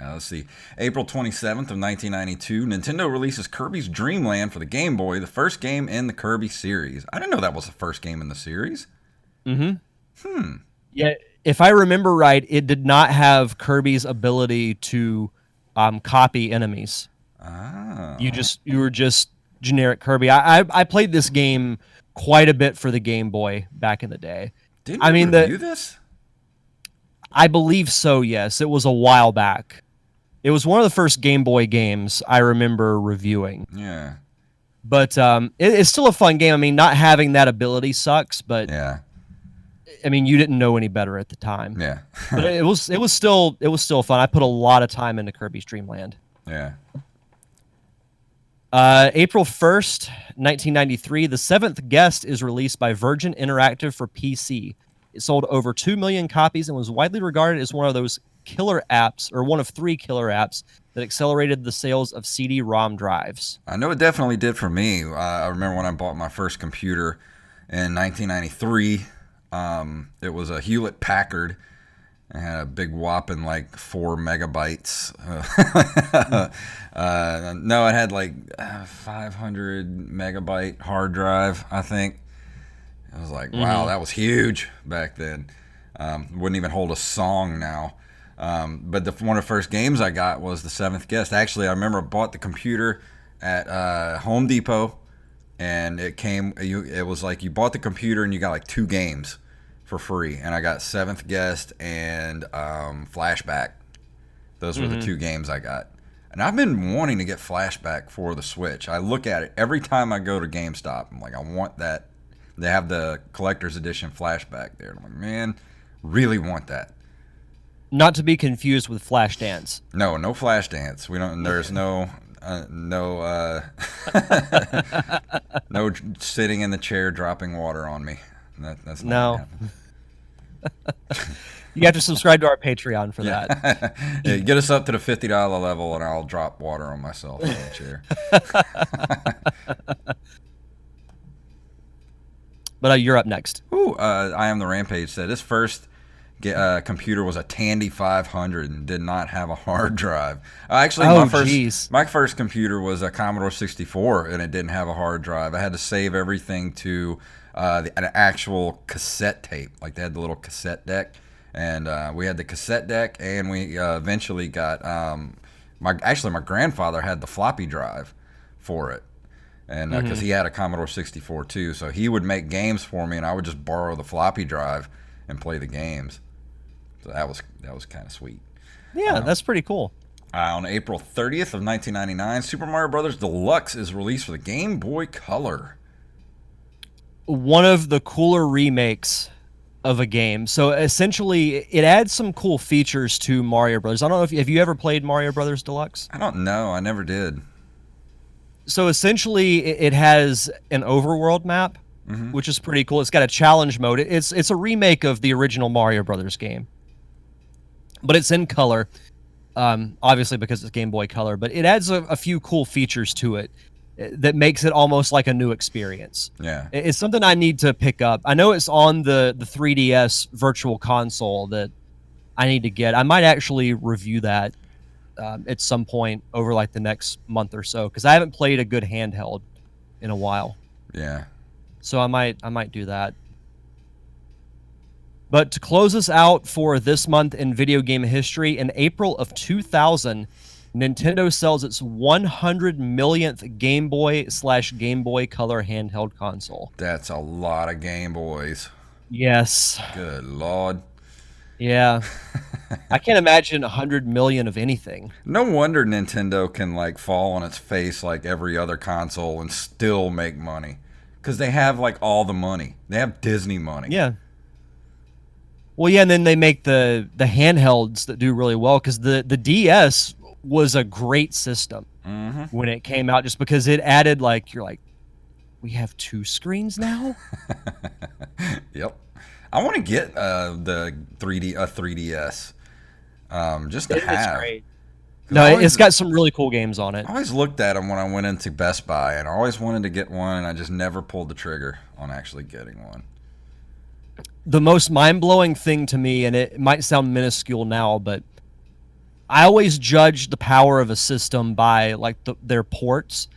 Let's see. April 27th of 1992, Nintendo releases Kirby's Dream Land for the Game Boy, the first game in the Kirby series. I didn't know that was the first game in the series. Mm-hmm. Yeah, if I remember right, it did not have Kirby's ability to copy enemies. Ah. You were just generic Kirby. I played this game quite a bit for the Game Boy back in the day. Didn't you review this? I believe so, yes. It was a while back. It was one of the first Game Boy games I remember reviewing. Yeah. But it's still a fun game. I mean, not having that ability sucks, but yeah. I mean, you didn't know any better at the time. Yeah. But it was still fun. I put a lot of time into Kirby's Dream Land. Yeah. April 1st, 1993, The Seventh Guest is released by Virgin Interactive for PC. It sold over 2 million copies and was widely regarded as one of those killer apps, or one of 3 killer apps, that accelerated the sales of CD-ROM drives. I know it definitely did for me. I remember when I bought my first computer in 1993. It was a Hewlett-Packard. It had a big whopping like 4 megabytes. No, it had like 500 megabyte hard drive, I think. I was like, wow, that was huge back then. Wouldn't even hold a song now. But one of the first games I got was The Seventh Guest. Actually, I remember I bought the computer at Home Depot, and it was like you bought the computer and you got like 2 games for free. And I got Seventh Guest and Flashback. Those were the 2 games I got. And I've been wanting to get Flashback for the Switch. I look at it every time I go to GameStop. I'm like, I want that. They have the collector's edition Flashback there. I'm like, man, really want that. Not to be confused with Flashdance. No Flashdance. We don't. There's no sitting in the chair dropping water on me. That's not You have to subscribe to our Patreon for that. Yeah, get us up to the $50 level, and I'll drop water on myself in the chair. But you're up next. Ooh, I Am the Rampage said his first computer was a Tandy 500 and did not have a hard drive. Actually, my first computer was a Commodore 64, and it didn't have a hard drive. I had to save everything to an actual cassette tape. Like they had the little cassette deck, and we had the cassette deck, and we eventually got my grandfather had the floppy drive for it, and because he had a Commodore 64 too, so he would make games for me, and I would just borrow the floppy drive and play the games. So that was kind of sweet. Yeah, that's pretty cool. On April 30th of 1999, Super Mario Bros. Deluxe is released for the Game Boy Color. One of the cooler remakes of a game. So essentially, it adds some cool features to Mario Brothers. I don't know if have you ever played Mario Brothers Deluxe? I don't know. I never did. So essentially, it has an overworld map, which is pretty cool. It's got a challenge mode. It's a remake of the original Mario Brothers game, but it's in color. Obviously because it's Game Boy Color, but it adds a few cool features to it that makes it almost like a new experience. Yeah. It's something I need to pick up. I know it's on the 3DS Virtual Console that I need to get. I might actually review that at some point over like the next month or so, because I haven't played a good handheld in a while. Yeah. So I might do that. But to close us out for this month in video game history, in April of 2000, Nintendo sells its 100 millionth Game Boy/Game Boy Color handheld console. That's a lot of Game Boys. Yes. Good Lord. Yeah. I can't imagine 100 million of anything. No wonder Nintendo can like fall on its face like every other console and still make money. Because they have like all the money. They have Disney money. Yeah. Well, yeah, and then they make the handhelds that do really well, because the DS was a great system when it came out, just because it added you're like, we have 2 screens now? Yep. I want to get the 3DS just to have. It's great. No, it's got some really cool games on it. I always looked at them when I went into Best Buy, and I always wanted to get one, and I just never pulled the trigger on actually getting one. The most mind-blowing thing to me, and it might sound minuscule now, but I always judge the power of a system by like their ports.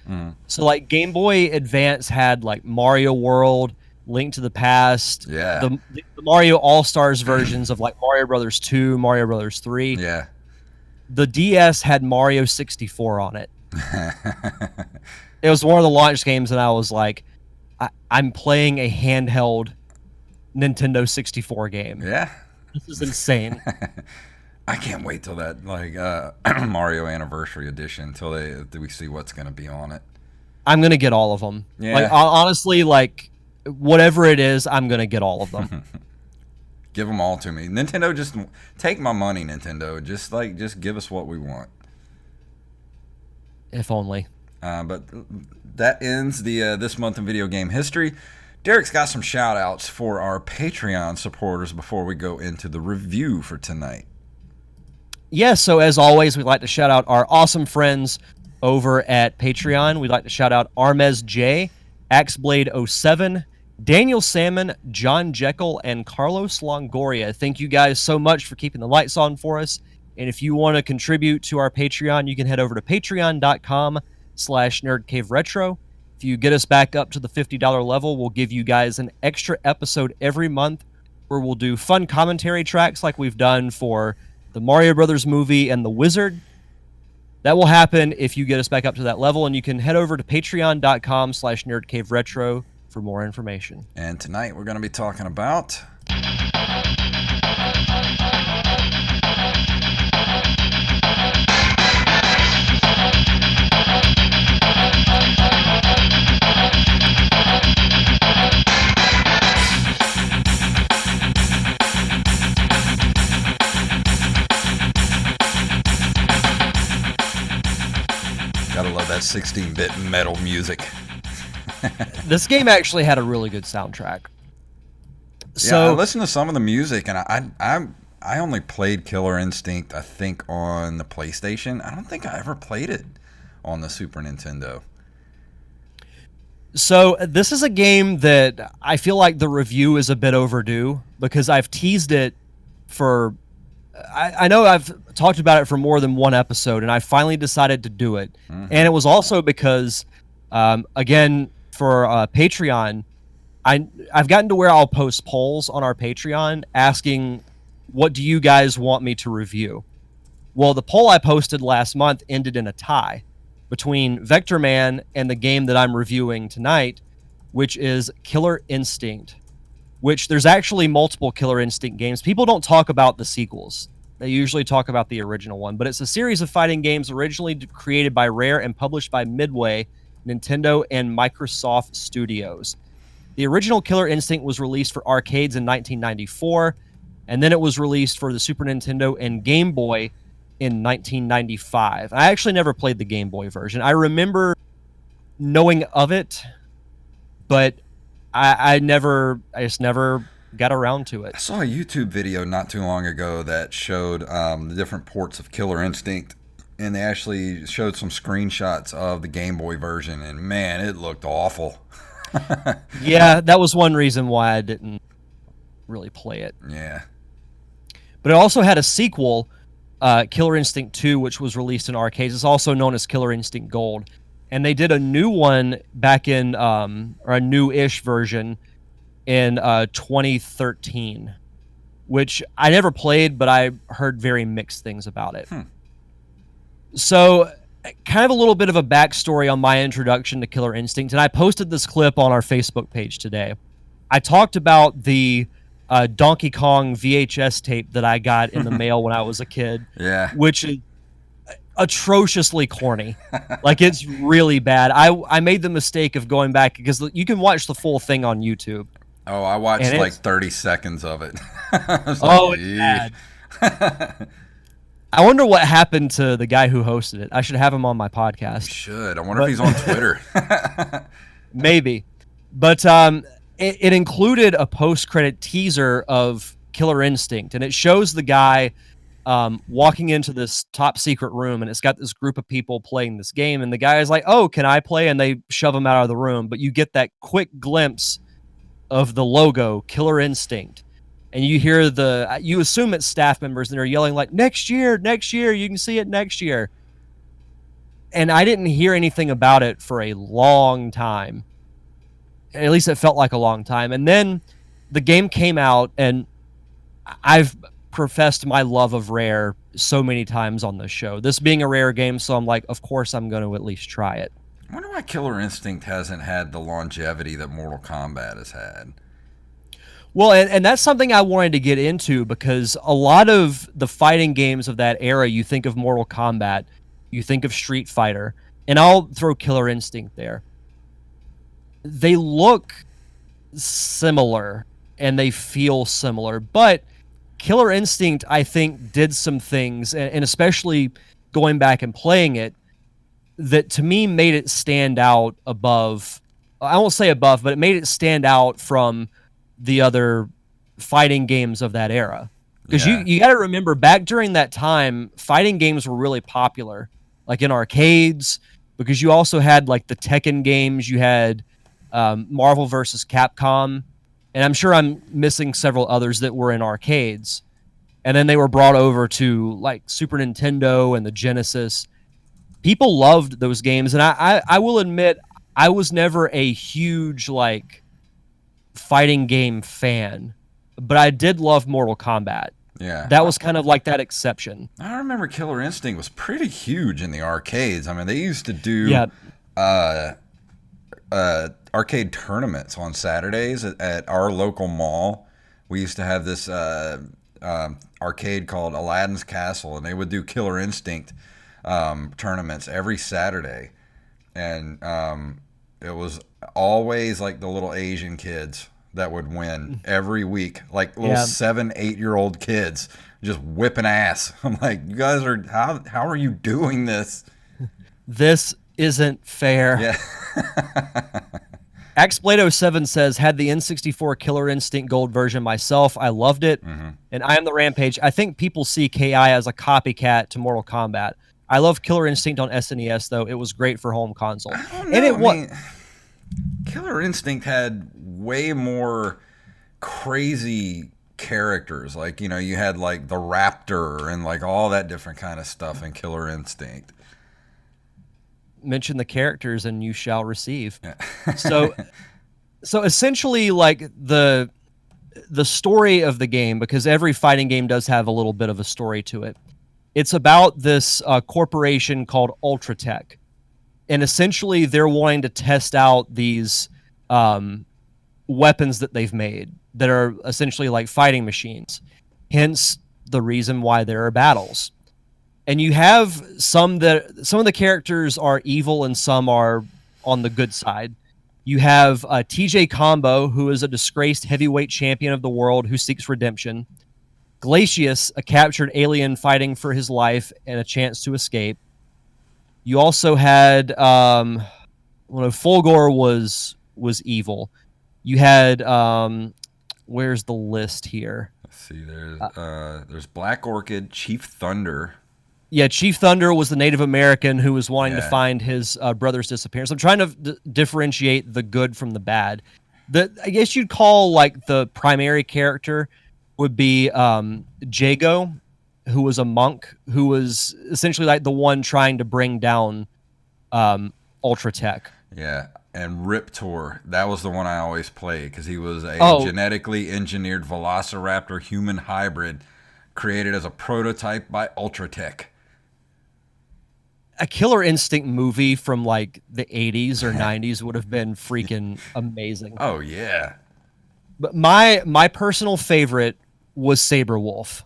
So like Game Boy Advance had like Mario World, Link to the Past, the Mario All-Stars versions of like Mario Brothers 2, Mario Brothers 3. Yeah. The DS had Mario 64 on it. It was one of the launch games, and I was like, I'm playing a handheld Nintendo 64 game. Yeah. This is insane. I can't wait till that Mario Anniversary Edition till we see what's going to be on it. I'm going to get all of them. Yeah. Like honestly, like whatever it is, I'm going to get all of them. Give them all to me. Nintendo, just take my money, Nintendo. Just give us what we want. If only. But that ends the this month in video game history. Derek's got some shout outs for our Patreon supporters before we go into the review for tonight. Yes, so as always, we'd like to shout out our awesome friends over at Patreon. We'd like to shout out Armez J, Axeblade07, Daniel Salmon, John Jekyll, and Carlos Longoria. Thank you guys so much for keeping the lights on for us. And if you want to contribute to our Patreon, you can head over to patreon.com/nerdcaveretro. If you get us back up to the $50 level, we'll give you guys an extra episode every month where we'll do fun commentary tracks like we've done for the Mario Brothers movie and The Wizard. That will happen if you get us back up to that level, and you can head over to patreon.com/nerdcaveretro for more information. And tonight we're going to be talking about... Gotta love that 16-bit metal music. This game actually had a really good soundtrack. So I listened to some of the music, and I only played Killer Instinct, I think, on the PlayStation. I don't think I ever played it on the Super Nintendo. So this is a game that I feel like the review is a bit overdue, because I've teased it for... I know I've talked about it for more than one episode, and I finally decided to do it. And it was also because, again, for Patreon, I've gotten to where I'll post polls on our Patreon asking, what do you guys want me to review? Well, the poll I posted last month ended in a tie between Vector Man and the game that I'm reviewing tonight, which is Killer Instinct, which there's actually multiple Killer Instinct games. People don't talk about the sequels. They usually talk about the original one, but it's a series of fighting games originally created by Rare and published by Midway, Nintendo, and Microsoft Studios. The original Killer Instinct was released for arcades in 1994, and then it was released for the Super Nintendo and Game Boy in 1995. I actually never played the Game Boy version. I remember knowing of it, but I just never got around to it. I saw a YouTube video not too long ago that showed the different ports of Killer Instinct, and they actually showed some screenshots of the Game Boy version, and man, it looked awful. Yeah, that was one reason why I didn't really play it. Yeah. But it also had a sequel, Killer Instinct 2, which was released in arcades. It's also known as Killer Instinct Gold. And they did a new one back in, or a new-ish version in 2013, which I never played, but I heard very mixed things about it. So kind of a little bit of a backstory on my introduction to Killer Instinct, and I posted this clip on our Facebook page today. I talked about the Donkey Kong VHS tape that I got in the mail when I was a kid, which is atrociously corny. Like, it's really bad. I made the mistake of going back, because you can watch the full thing on YouTube. Oh, I watched like 30 seconds of it. It's bad. I wonder what happened to the guy who hosted it. I should have him on my podcast. You should. I wonder if he's on Twitter. Maybe. But it included a post-credit teaser of Killer Instinct, and it shows the guy walking into this top-secret room, and it's got this group of people playing this game, and the guy is like, oh, can I play? And they shove him out of the room, but you get that quick glimpse of the logo, Killer Instinct. And you hear you assume it's staff members, and they're yelling like, next year, you can see it next year. And I didn't hear anything about it for a long time. At least it felt like a long time. And then the game came out, and I've professed my love of Rare so many times on this show. This being a Rare game, so I'm like, of course I'm going to at least try it. I wonder why Killer Instinct hasn't had the longevity that Mortal Kombat has had. Well, and that's something I wanted to get into, because a lot of the fighting games of that era, you think of Mortal Kombat, you think of Street Fighter, and I'll throw Killer Instinct there. They look similar, and they feel similar, but Killer Instinct, I think, did some things, and especially going back and playing it, that to me made it stand out above, I won't say above, but it made it stand out from the other fighting games of that era. Because you got to remember, back during that time, fighting games were really popular, like in arcades, because you also had like the Tekken games, you had Marvel vs. Capcom, and I'm sure I'm missing several others that were in arcades. And then they were brought over to like Super Nintendo and the Genesis. People loved those games, and I will admit, I was never a huge like fighting game fan, but I did love Mortal Kombat. Yeah, that was kind of like that exception. I remember Killer Instinct was pretty huge in the arcades. I mean, they used to do arcade tournaments on Saturdays at our local mall. We used to have this arcade called Aladdin's Castle, and they would do Killer Instinct tournaments every Saturday, and it was always like the little Asian kids that would win every week, like little 7-8-year-old kids just whipping ass. I'm like, you guys are how are you doing this? This isn't fair. Yeah. Axblade07 says, had the N64 Killer Instinct Gold version myself. I loved it. And I Am the Rampage. I think people see KI as a copycat to Mortal Kombat. I love Killer Instinct on SNES, though. It was great for home console. And it was. Killer Instinct had way more crazy characters. Like, you had like the Raptor and like all that different kind of stuff in Killer Instinct. Mention the characters and you shall receive. So So essentially, like the story of the game, because every fighting game does have a little bit of a story to it. It's about this corporation called Ultratech, and essentially they're wanting to test out these weapons that they've made that are essentially like fighting machines. Hence the reason why there are battles. And you have some of the characters are evil and some are on the good side. You have TJ Combo, who is a disgraced heavyweight champion of the world who seeks redemption. Glacius, a captured alien fighting for his life and a chance to escape. You also had Fulgor was evil. You had where's the list here? Let's see. There's Black Orchid, Chief Thunder. Yeah, Chief Thunder was the Native American who was wanting to find his brother's disappearance. I'm trying to differentiate the good from the bad. I guess you'd call like the primary character would be Jago, who was a monk who was essentially like the one trying to bring down Ultratech. Yeah, and Riptor, that was the one I always played because he was a genetically engineered velociraptor human hybrid created as a prototype by Ultratech. A Killer Instinct movie from like the 80s or 90s would have been freaking amazing. Oh yeah. But my personal favorite was Saberwolf,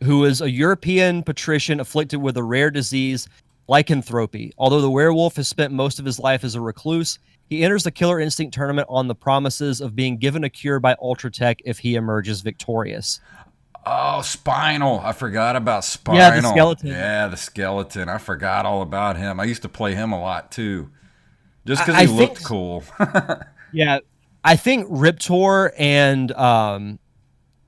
who is a European patrician afflicted with a rare disease, lycanthropy. Although the werewolf has spent most of his life as a recluse, he enters the Killer Instinct tournament on the promises of being given a cure by Ultratech if he emerges victorious. Oh, Spinal. I forgot about Spinal. Yeah, the skeleton. Yeah, the skeleton. I forgot all about him. I used to play him a lot, too. Just because he looked cool. Yeah, I think Riptor and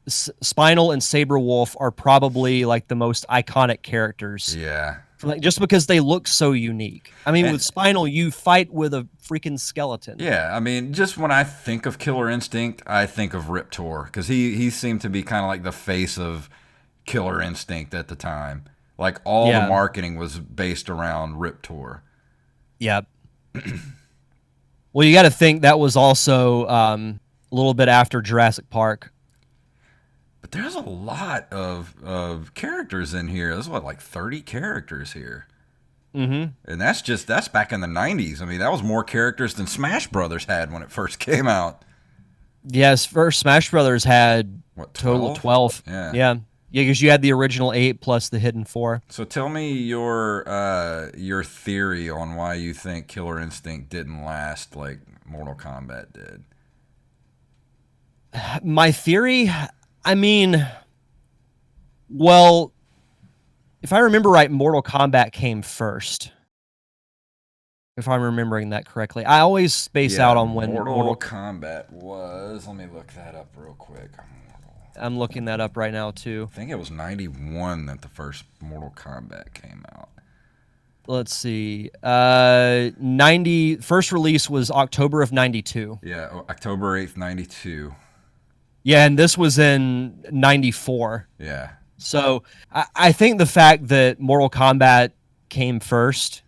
Spinal and Saberwolf are probably like the most iconic characters. Yeah. Like, just because they look so unique. I mean, with Spinal, you fight with a freaking skeleton. Yeah, I mean, just when I think of Killer Instinct, I think of Riptor because he seemed to be kind of like the face of Killer Instinct at the time. Like all the marketing was based around Riptor. Yep. Well, you got to think that was also a little bit after Jurassic Park. But there's a lot of characters in here. There's like 30 characters here. Mm-hmm. And that's back in the 90s. I mean, that was more characters than Smash Brothers had when it first came out. Yes, first Smash Brothers had total of 12. Yeah, because you had the original 8 plus the hidden 4. So tell me your theory on why you think Killer Instinct didn't last like Mortal Kombat did. My theory, I mean, well, if I remember right, Mortal Kombat came first. If I'm remembering that correctly. I always space out on when Mortal Kombat was. Let me look that up real quick. I'm looking that up right now, too. I think it was 91 that the first Mortal Kombat came out. Let's see. First release was October of 92. Yeah, October 8th, 92. Yeah, and this was in 94. Yeah. So I think the fact that Mortal Kombat came first,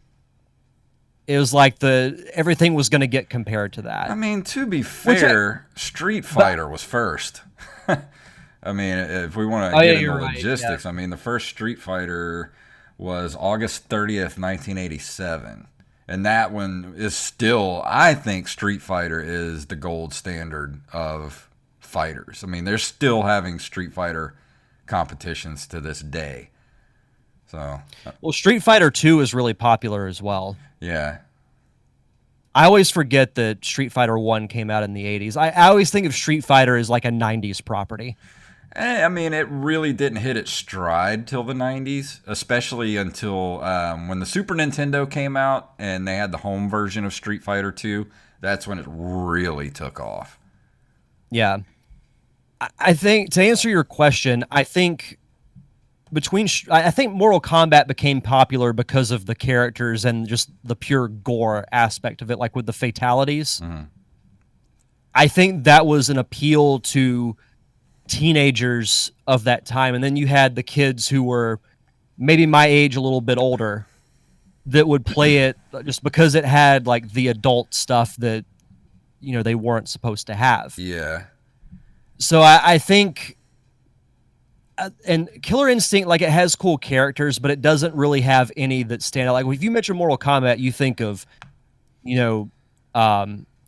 it was like everything was going to get compared to that. I mean, to be fair, Street Fighter was first. I mean, if we want to get into logistics, I mean, the first Street Fighter was August 30th, 1987. And that one is still, I think Street Fighter is the gold standard of fighters. I mean, they're still having Street Fighter competitions to this day. So, well, Street Fighter 2 is really popular as well. Yeah. I always forget that Street Fighter 1 came out in the 80s. I always think of Street Fighter as like a 90s property. I mean, it really didn't hit its stride till the 90s, especially until when the Super Nintendo came out and they had the home version of Street Fighter 2. That's when it really took off. Yeah. I think, to answer your question, I think Mortal Kombat became popular because of the characters and just the pure gore aspect of it, like with the fatalities. Mm-hmm. I think that was an appeal to teenagers of that time. And then you had the kids who were maybe my age, a little bit older, that would play it just because it had like the adult stuff that they weren't supposed to have. Yeah. So I think, and Killer Instinct, like, it has cool characters, but it doesn't really have any that stand out. Like, if you mention Mortal Kombat, you think of,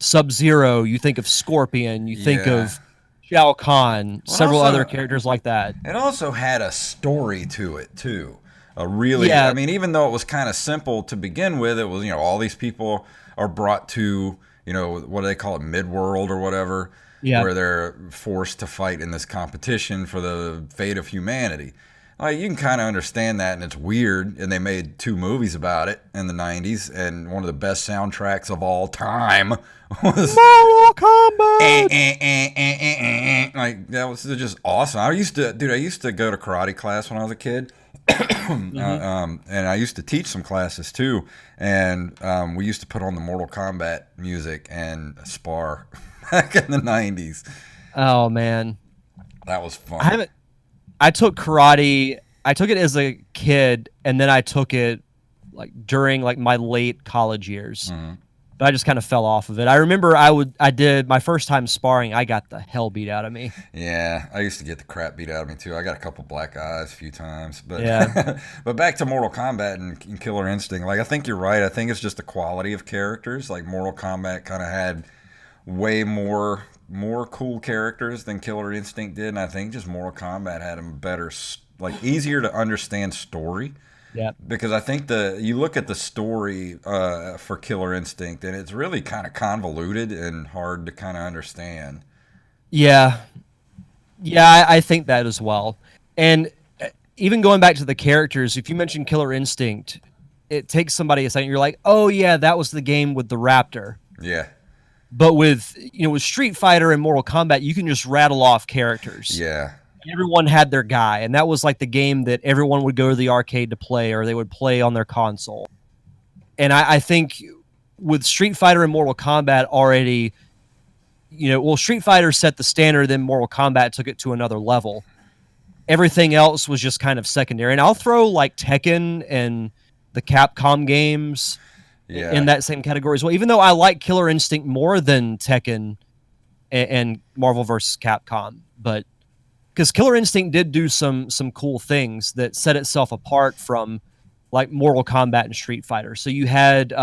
Sub-Zero, you think of Scorpion, you think of Shao Kahn, several other characters like that. It also had a story to it too. I mean, even though it was kind of simple to begin with, it was, all these people are brought to, what do they call it, Midworld or whatever, where they're forced to fight in this competition for the fate of humanity. Like, you can kind of understand that, and it's weird, and they made 2 movies about it in the 90s, and one of the best soundtracks of all time was Mortal Kombat! Like, that was just awesome. I used to go to karate class when I was a kid, and I used to teach some classes too, and we used to put on the Mortal Kombat music and spar back in the 90s. Oh, man. That was fun. I took karate. I took it as a kid, and then I took it like during like my late college years. But I just kind of fell off of it. I remember I did my first time sparring. I got the hell beat out of me. Yeah, I used to get the crap beat out of me too. I got a couple black eyes a few times. But yeah. But back to Mortal Kombat and Killer Instinct. Like, I think you're right. I think it's just the quality of characters. Like, Mortal Kombat kind of had way more cool characters than Killer Instinct did, and I think just Mortal Kombat had a better, like, easier to understand story. Yeah. Because I think you look at the story for Killer Instinct, and it's really kind of convoluted and hard to kind of understand. Yeah. Yeah, I think that as well. And even going back to the characters, if you mention Killer Instinct, it takes somebody a second. You're like, oh yeah, that was the game with the raptor. Yeah. But with Street Fighter and Mortal Kombat, you can just rattle off characters. Yeah. Everyone had their guy, and that was like the game that everyone would go to the arcade to play, or they would play on their console. And I think with Street Fighter and Mortal Kombat already, Street Fighter set the standard, then Mortal Kombat took it to another level. Everything else was just kind of secondary. And I'll throw like Tekken and the Capcom games in that same category as well, even though I like Killer Instinct more than Tekken and Marvel vs. Capcom. But because Killer Instinct did do some cool things that set itself apart from like Mortal Kombat and Street Fighter. So you had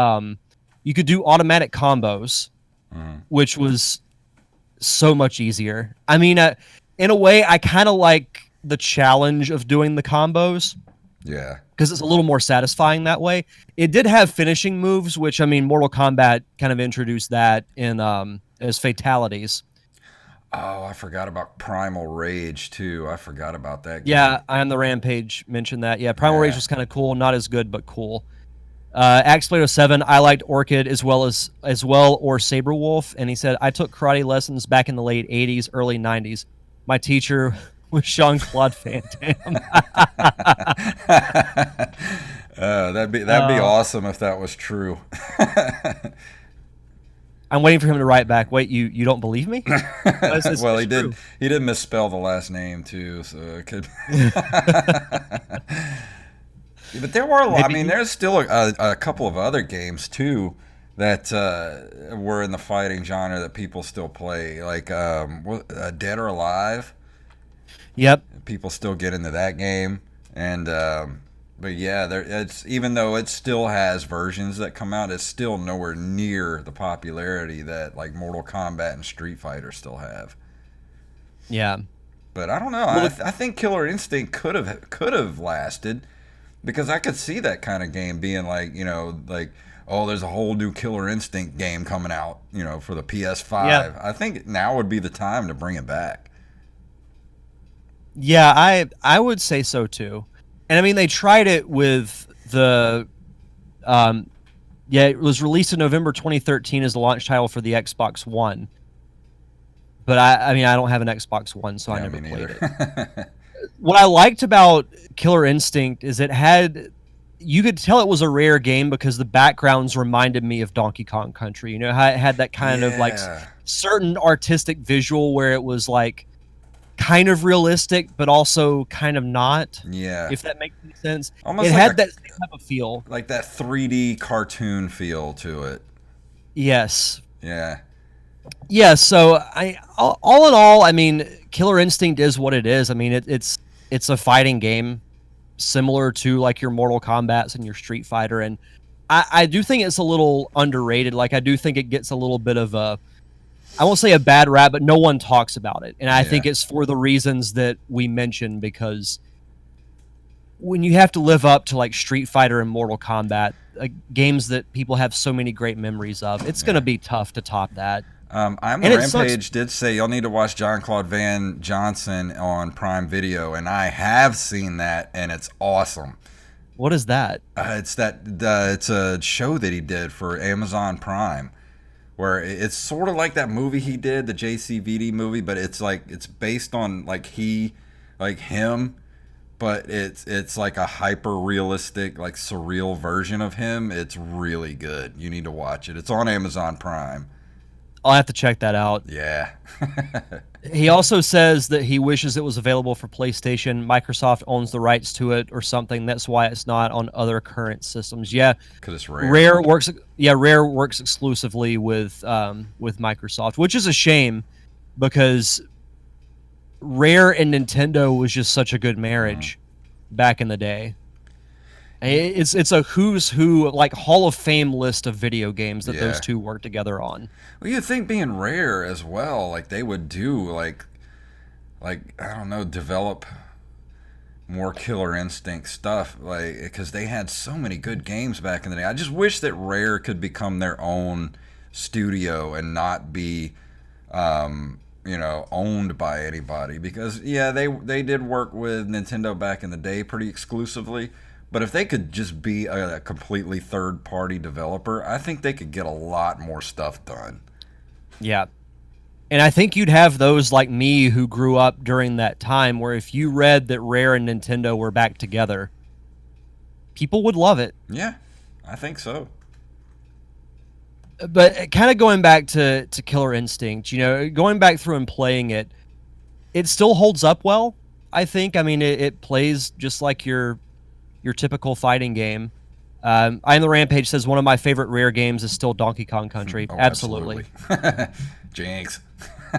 you could do automatic combos, which was so much easier. I mean, in a way, I kind of like the challenge of doing the combos. Yeah. Because it's a little more satisfying that way. It did have finishing moves, which, I mean, Mortal Kombat kind of introduced that in as fatalities. Oh, I forgot about Primal Rage, too. I forgot about that game. Yeah, I on the Rampage mentioned that. Yeah, Primal Rage was kind of cool. Not as good, but cool. Axe Blade 07, I liked Orchid as well or Saberwolf. And he said, I took karate lessons back in the late 80s, early 90s. My teacher was Jean-Claude Van Damme. That'd be awesome if that was true. I'm waiting for him to write back. Wait, you don't believe me? Well, he did misspell the last name too, so it could. But there were a lot. I mean, there's still a couple of other games too that were in the fighting genre that people still play, like Dead or Alive. Yep. People still get into that game, and but yeah, it's even though it still has versions that come out, it's still nowhere near the popularity that like Mortal Kombat and Street Fighter still have. Yeah. But I don't know. Well, I think Killer Instinct could have lasted, because I could see that kind of game being like, like, oh, there's a whole new Killer Instinct game coming out, for the PS5. Yeah. I think now would be the time to bring it back. Yeah, I would say so too. And I mean, they tried it with the it was released in November 2013 as the launch title for the Xbox One. But I mean, I don't have an Xbox One, so I never played it. What I liked about Killer Instinct is you could tell it was a rare game because the backgrounds reminded me of Donkey Kong Country. How it had that kind of like certain artistic visual where it was like kind of realistic, but also kind of not. Yeah. If that makes any sense. Almost it had that same type of feel. Like that 3D cartoon feel to it. Yes. Yeah. Yeah, so all in all, I mean, Killer Instinct is what it is. I mean, it's a fighting game similar to like your Mortal Kombat's and your Street Fighter, and I do think it's a little underrated. Like I do think it gets a little bit of a, I won't say a bad rap, but no one talks about it, and I Yeah. think it's for the reasons that we mentioned, because when you have to live up to like Street Fighter and Mortal Kombat, like games that people have so many great memories of, it's going to be tough to top that. I'm the And it sucks. Rampage did say you'll need to watch John Claude Van Johnson on Prime Video, and I have seen that, and it's awesome. What is that? It's a show that he did for Amazon Prime, where it's sort of like that movie he did, the JCVD movie, but it's based on like him, but it's like a hyper realistic, like surreal version of him. It's really good. You need to watch it. It's on Amazon Prime. I'll have to check that out. Yeah. He also says that he wishes it was available for PlayStation. Microsoft owns the rights to it or something. That's why it's not on other current systems. Yeah, because it's rare. Rare works. Yeah, Rare works exclusively with Microsoft, which is a shame because Rare and Nintendo was just such a good marriage back in the day. It's a who's who, like Hall of Fame list of video games that those two work together on. Well, you'd think being Rare as well, like they would do like I don't know, develop more Killer Instinct stuff, like because they had so many good games back in the day. I just wish that Rare could become their own studio and not be owned by anybody, because they did work with Nintendo back in the day pretty exclusively. But if they could just be a completely third-party developer, I think they could get a lot more stuff done. Yeah. And I think you'd have those like me who grew up during that time where if you read that Rare and Nintendo were back together, people would love it. Yeah, I think so. But kind of going back to Killer Instinct, going back through and playing it, it still holds up well, I think. I mean, it plays just like your typical fighting game. I Am the Rampage says one of my favorite Rare games is still Donkey Kong Country. Oh, absolutely. Jinx. I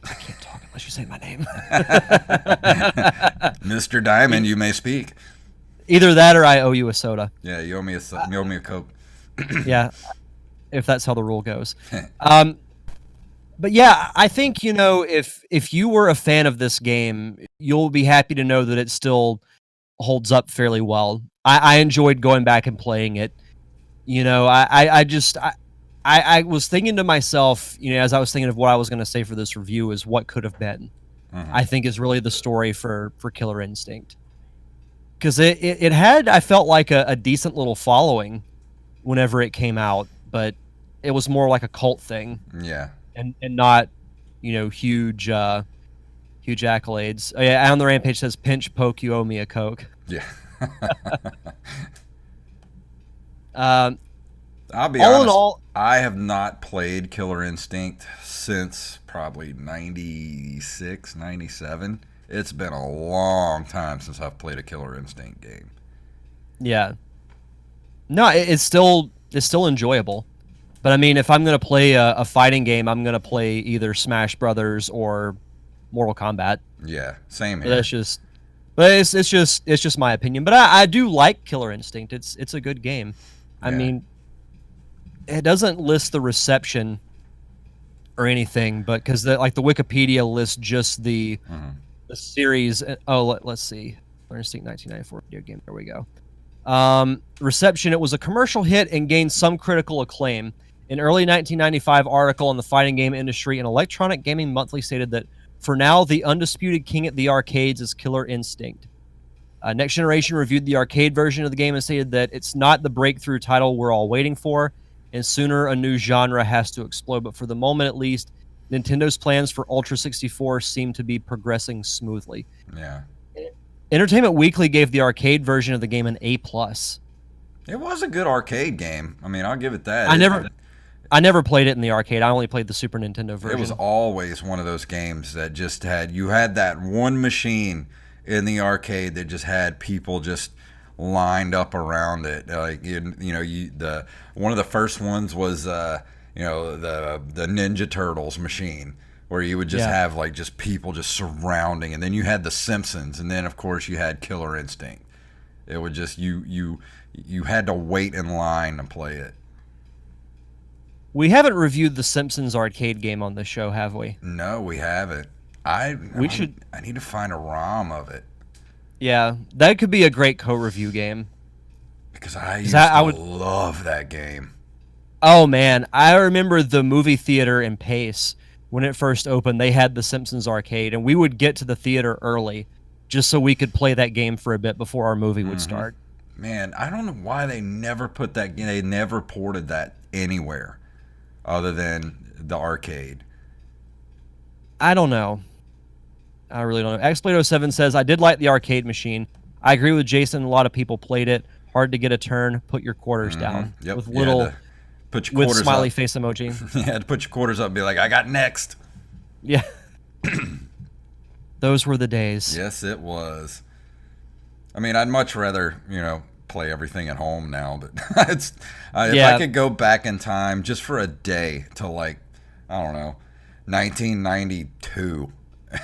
can't talk unless you say my name. Mr. Diamond, you may speak. Either that or I owe you a soda. Yeah, you owe me a Coke. Yeah, if that's how the rule goes. But yeah, I think, if you were a fan of this game, you'll be happy to know that it still holds up fairly well. I enjoyed going back and playing it. I was thinking to myself, as I was thinking of what I was going to say for this review, is what could have been. I think is really the story for Killer Instinct. Because it had, I felt like a decent little following whenever it came out, but it was more like a cult thing. Yeah. And not, huge accolades. Oh, yeah, On the Rampage says, pinch, poke, you owe me a Coke. Yeah. I'll be honest, I have not played Killer Instinct since probably 96, 97. It's been a long time since I've played a Killer Instinct game. Yeah. No, it's still enjoyable. But I mean, if I'm gonna play a fighting game, I'm gonna play either Smash Brothers or Mortal Kombat. Yeah, same here. But it's just my opinion. But I do like Killer Instinct. It's a good game. I mean, it doesn't list the reception or anything, but because the Wikipedia lists just the series. Oh, let's see, Killer Instinct 1994 video game. There we go. Reception: it was a commercial hit and gained some critical acclaim. An early 1995 article on the fighting game industry and Electronic Gaming Monthly stated that, for now, the undisputed king at the arcades is Killer Instinct. Next Generation reviewed the arcade version of the game and stated that it's not the breakthrough title we're all waiting for, and sooner a new genre has to explode. But for the moment, at least, Nintendo's plans for Ultra 64 seem to be progressing smoothly. Yeah. Entertainment Weekly gave the arcade version of the game an A+. It was a good arcade game. I mean, I'll give it that. I never played it in the arcade. I only played the Super Nintendo version. It was always one of those games that you had that one machine in the arcade that just had people just lined up around it. Like the one of the first ones was the Ninja Turtles machine, where you would just have like just people just surrounding, and then you had the Simpsons, and then of course you had Killer Instinct. It would just you had to wait in line to play it. We haven't reviewed the Simpsons arcade game on this show, have we? No, we haven't. I need to find a ROM of it. Yeah, that could be a great co-review game. Because I would love that game. Oh man, I remember the movie theater in Pace when it first opened. They had the Simpsons arcade, and we would get to the theater early just so we could play that game for a bit before our movie would start. Man, I don't know why they never put that. They never ported that anywhere other than the arcade. I don't know. I really don't know. Xblade07 says, I did like the arcade machine. I agree with Jason. A lot of people played it. Hard to get a turn. Put your quarters down. Yep. With little, put your quarters with smiley up. face emoji. You had to put your quarters up and be like, I got next. Yeah. Those were the days. Yes, it was. I mean, I'd much rather, play everything at home now, but if I could go back in time just for a day to I don't know, 1992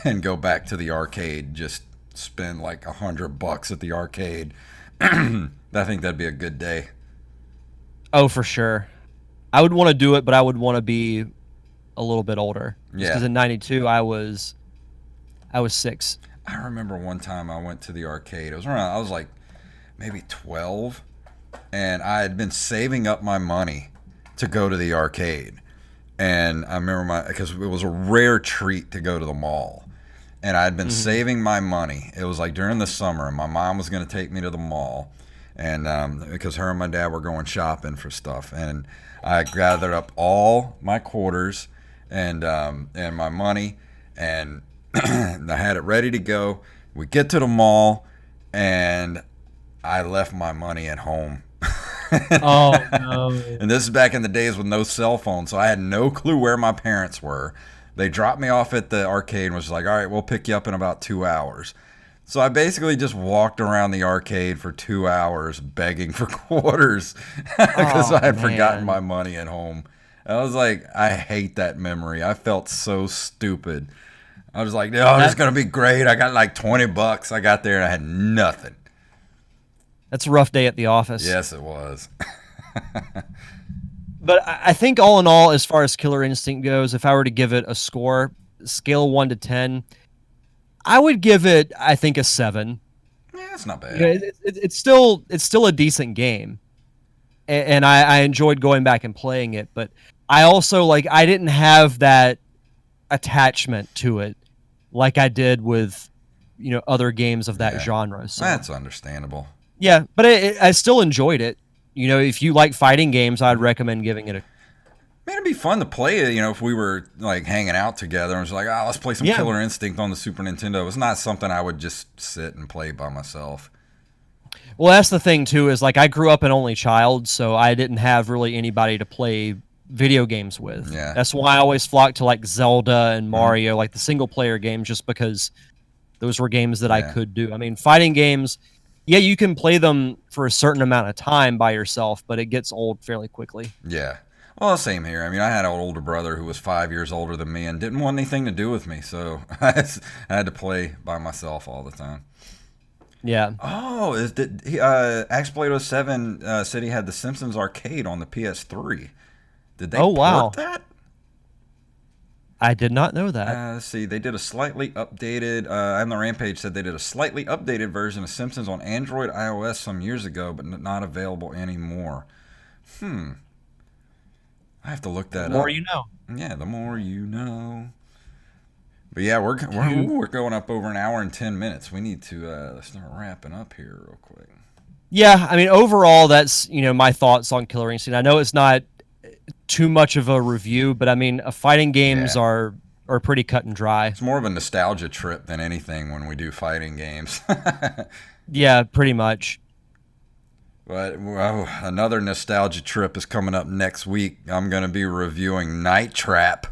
and go back to the arcade, just spend like $100 at the arcade, I think that'd be a good day. Oh, for sure. I would want to do it, but I would want to be a little bit older. Yeah. Because in 92, I was 6. I remember one time I went to the arcade. I was like maybe 12, and I had been saving up my money to go to the arcade. And I remember because it was a rare treat to go to the mall. And I had been saving my money. It was like during the summer, and my mom was going to take me to the mall. And because her and my dad were going shopping for stuff. And I gathered up all my quarters and my money, and I had it ready to go. We get to the mall, and I left my money at home. Oh, no. And this is back in the days with no cell phone, so I had no clue where my parents were. They dropped me off at the arcade and was like, all right, we'll pick you up in about 2 hours. So I basically just walked around the arcade for 2 hours begging for quarters because I had forgotten my money at home. I was like, I hate that memory. I felt so stupid. I was like, oh, this is going to be great. I got like $20. I got there and I had nothing. That's a rough day at the office. Yes, it was. But I think all in all, as far as Killer Instinct goes, if I were to give it a score, scale 1 to 10, I would give it, I think, a 7. Yeah, it's not bad. It's still a decent game, and I enjoyed going back and playing it. But I also I didn't have that attachment to it like I did with other games of that genre. So that's understandable. Yeah, but I still enjoyed it. If you like fighting games, I'd recommend giving it a. Man, it'd be fun to play it, if we were hanging out together and was like, let's play some Killer Instinct on the Super Nintendo. It's not something I would just sit and play by myself. Well, that's the thing too, is I grew up an only child, so I didn't have really anybody to play video games with. Yeah. That's why I always flocked to Zelda and Mario, the single player games, just because those were games that I could do. I mean, fighting games, you can play them for a certain amount of time by yourself, but it gets old fairly quickly. Yeah. Well, same here. I mean, I had an older brother who was 5 years older than me and didn't want anything to do with me, so I had to play by myself all the time. Yeah. Oh, Axblade07 said he had the Simpsons arcade on the PS3. Did they port that? I did not know that. Let's see. They did a slightly updated. On the Rampage said they did a slightly updated version of Simpsons on Android, iOS some years ago, but not available anymore. I have to look that up. The more you know. Yeah, the more you know. But yeah, we're going up over an hour and 10 minutes. We need to start wrapping up here real quick. Yeah, I mean, overall, that's my thoughts on Killer Instinct. I know it's not too much of a review, but I mean, fighting games are pretty cut and dry. It's more of a nostalgia trip than anything when we do fighting games. Yeah, pretty much. But another nostalgia trip is coming up next week. I'm going to be reviewing Night Trap,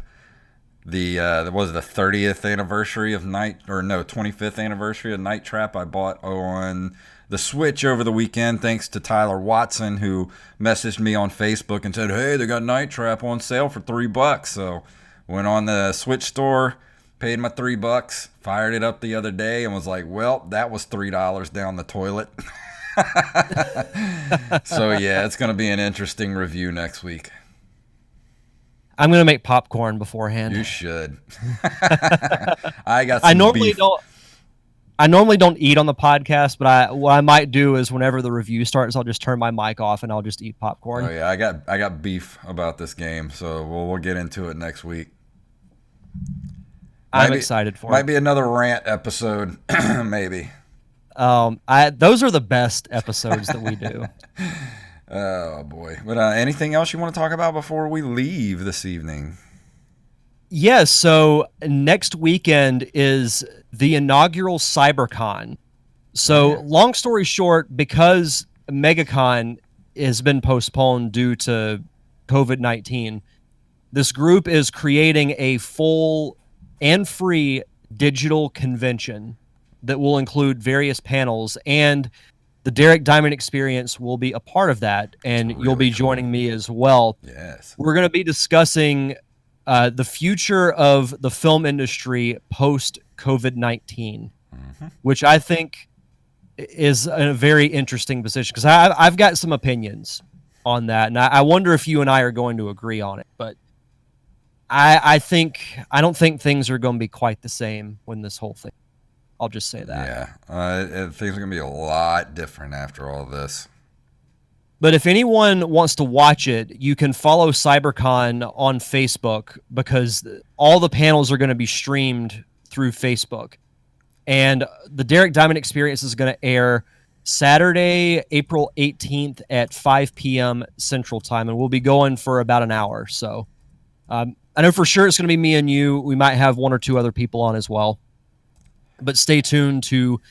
was the 30th anniversary of 25th anniversary of Night Trap. I bought on the Switch over the weekend, thanks to Tyler Watson, who messaged me on Facebook and said, "Hey, they got Night Trap on sale for $3." So went on the Switch store, paid my $3, fired it up the other day, and was like, "Well, that was $3 down the toilet." So yeah, it's gonna be an interesting review next week. I'm gonna make popcorn beforehand. You should. I got some beef. I normally don't eat on the podcast, but what I might do is whenever the review starts, I'll just turn my mic off and I'll just eat popcorn. Oh yeah, I got beef about this game, so we'll get into it next week. I'm excited for it. Might be another rant episode, maybe. Those are the best episodes that we do. Oh boy! But anything else you want to talk about before we leave this evening? Yes. So next weekend is the inaugural CyberCon. So long story short, because MegaCon has been postponed due to COVID-19, this group is creating a full and free digital convention that will include various panels, and the Derek Diamond Experience will be a part of that, and you'll be joining me as well. Yes. We're going to be discussing the future of the film industry post-COVID-19, which I think is a very interesting position, because I've got some opinions on that, and I wonder if you and I are going to agree on it. But I don't think things are going to be quite the same when this whole thing. I'll just say that. Yeah, things are going to be a lot different after all this. But if anyone wants to watch it, you can follow CyberCon on Facebook, because all the panels are going to be streamed through Facebook. And the Derek Diamond Experience is going to air Saturday, April 18th at 5 p.m. Central Time, and we'll be going for about an hour. So I know for sure it's going to be me and you. We might have one or two other people on as well. But stay tuned to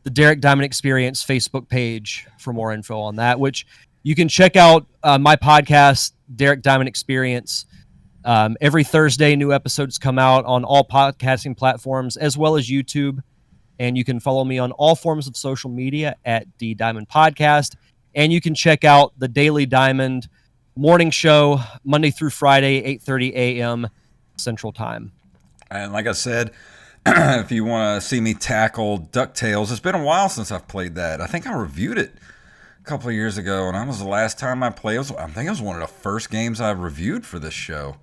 the Derek Diamond Experience Facebook page for more info on that, which you can check out my podcast, Derek Diamond Experience. Every Thursday, new episodes come out on all podcasting platforms as well as YouTube. And you can follow me on all forms of social media at D Diamond Podcast. And you can check out the Daily Diamond morning show Monday through Friday, 8:30 a.m. Central Time. And like I said, if you want to see me tackle DuckTales, it's been a while since I've played that. I think I reviewed it a couple of years ago, and that was the last time I played. I think it was one of the first games I reviewed for this show.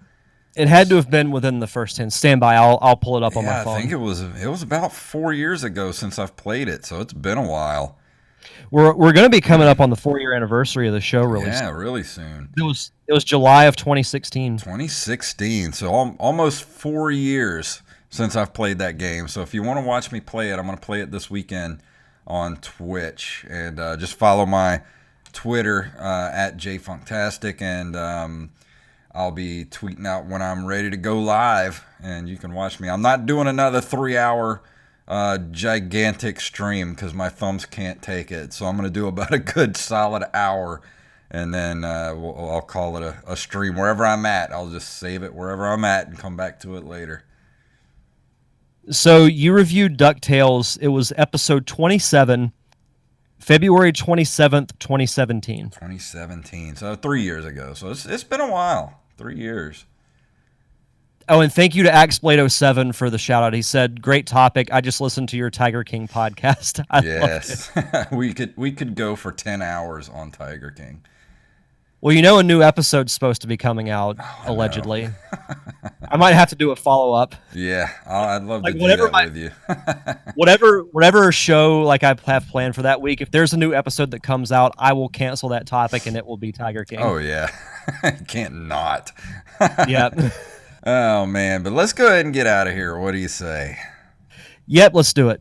It had to have been within the first 10. Stand by, I'll pull it up on my phone. I think it was about 4 years ago since I've played it, so it's been a while. We're going to be coming up on the 4-year anniversary of the show really soon. Yeah, really soon. It was July of 2016. 2016, so almost 4 years since I've played that game. So if you want to watch me play it, I'm going to play it this weekend on Twitch. And just follow my Twitter at JayFunktastic, and I'll be tweeting out when I'm ready to go live, and you can watch me. I'm not doing another 3-hour gigantic stream because my thumbs can't take it. So I'm going to do about a good solid hour, and then I'll call it a stream wherever I'm at. I'll just save it wherever I'm at and come back to it later. So you reviewed DuckTales. It was episode 27, February 27th, 2017. 2017. So 3 years ago. So it's been a while. 3 years. Oh, and thank you to Axblade07 for the shout out. He said, "Great topic. I just listened to your Tiger King podcast." Yes. we could go for 10 hours on Tiger King. Well, a new episode's supposed to be coming out, allegedly. I might have to do a follow-up. Yeah, I'd love to do that with you. whatever show I have planned for that week, if there's a new episode that comes out, I will cancel that topic, and it will be Tiger King. Oh, yeah. Can't not. Yeah. Oh, man. But let's go ahead and get out of here. What do you say? Yep, let's do it.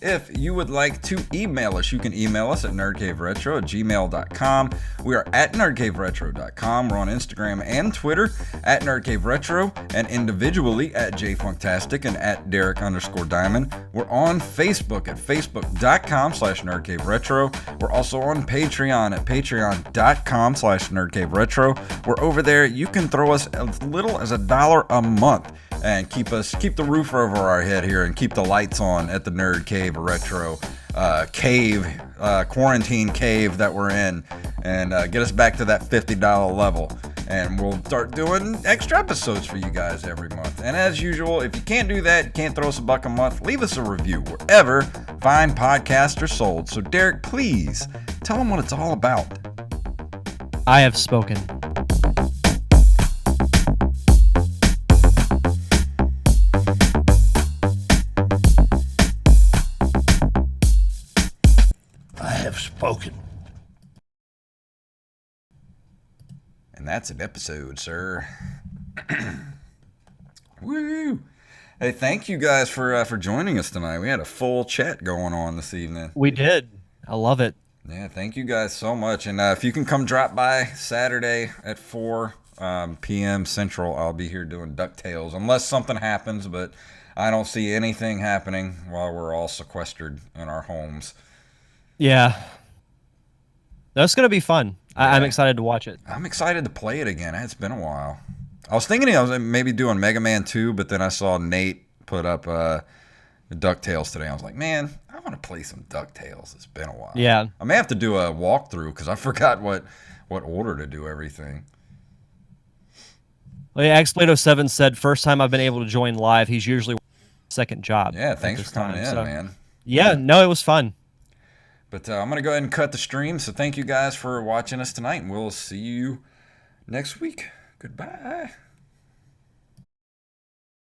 If you would like to email us, you can email us at nerdcaveretro@gmail.com. We are at nerdcaveretro.com. We're on Instagram and Twitter at nerdcaveretro, and individually at JayFunktastic and at Derek_Diamond. We're on Facebook at facebook.com/nerdcaveretro. We're also on Patreon at patreon.com/nerdcaveretro. We're over there. You can throw us as little as $1 a month. and keep the roof over our head here and keep the lights on at the Nerd Cave Retro quarantine cave that we're in, and get us back to that $50 level. And we'll start doing extra episodes for you guys every month. And as usual, if you can't do that, you can't throw us $1 a month, leave us a review wherever fine podcasts are sold. So Derek, please tell them what it's all about. I have spoken. I have spoken. And that's an episode, sir. Woo! Hey, thank you guys for joining us tonight. We had a full chat going on this evening. We did. I love it. Yeah, thank you guys so much. And if you can come drop by Saturday at 4 p.m. Central, I'll be here doing DuckTales, unless something happens, but I don't see anything happening while we're all sequestered in our homes. Yeah. That's going to be fun. Yeah. I'm excited to watch it. I'm excited to play it again. It's been a while. I was thinking I was maybe doing Mega Man 2, but then I saw Nate put up DuckTales today. I was like, man, I want to play some DuckTales. It's been a while. Yeah. I may have to do a walkthrough because I forgot what order to do everything. Well, yeah, Xplato7 said, first time I've been able to join live. He's usually second job. Yeah, thanks for coming in, man. Yeah, no, it was fun. But I'm going to go ahead and cut the stream. So thank you guys for watching us tonight, and we'll see you next week. Goodbye.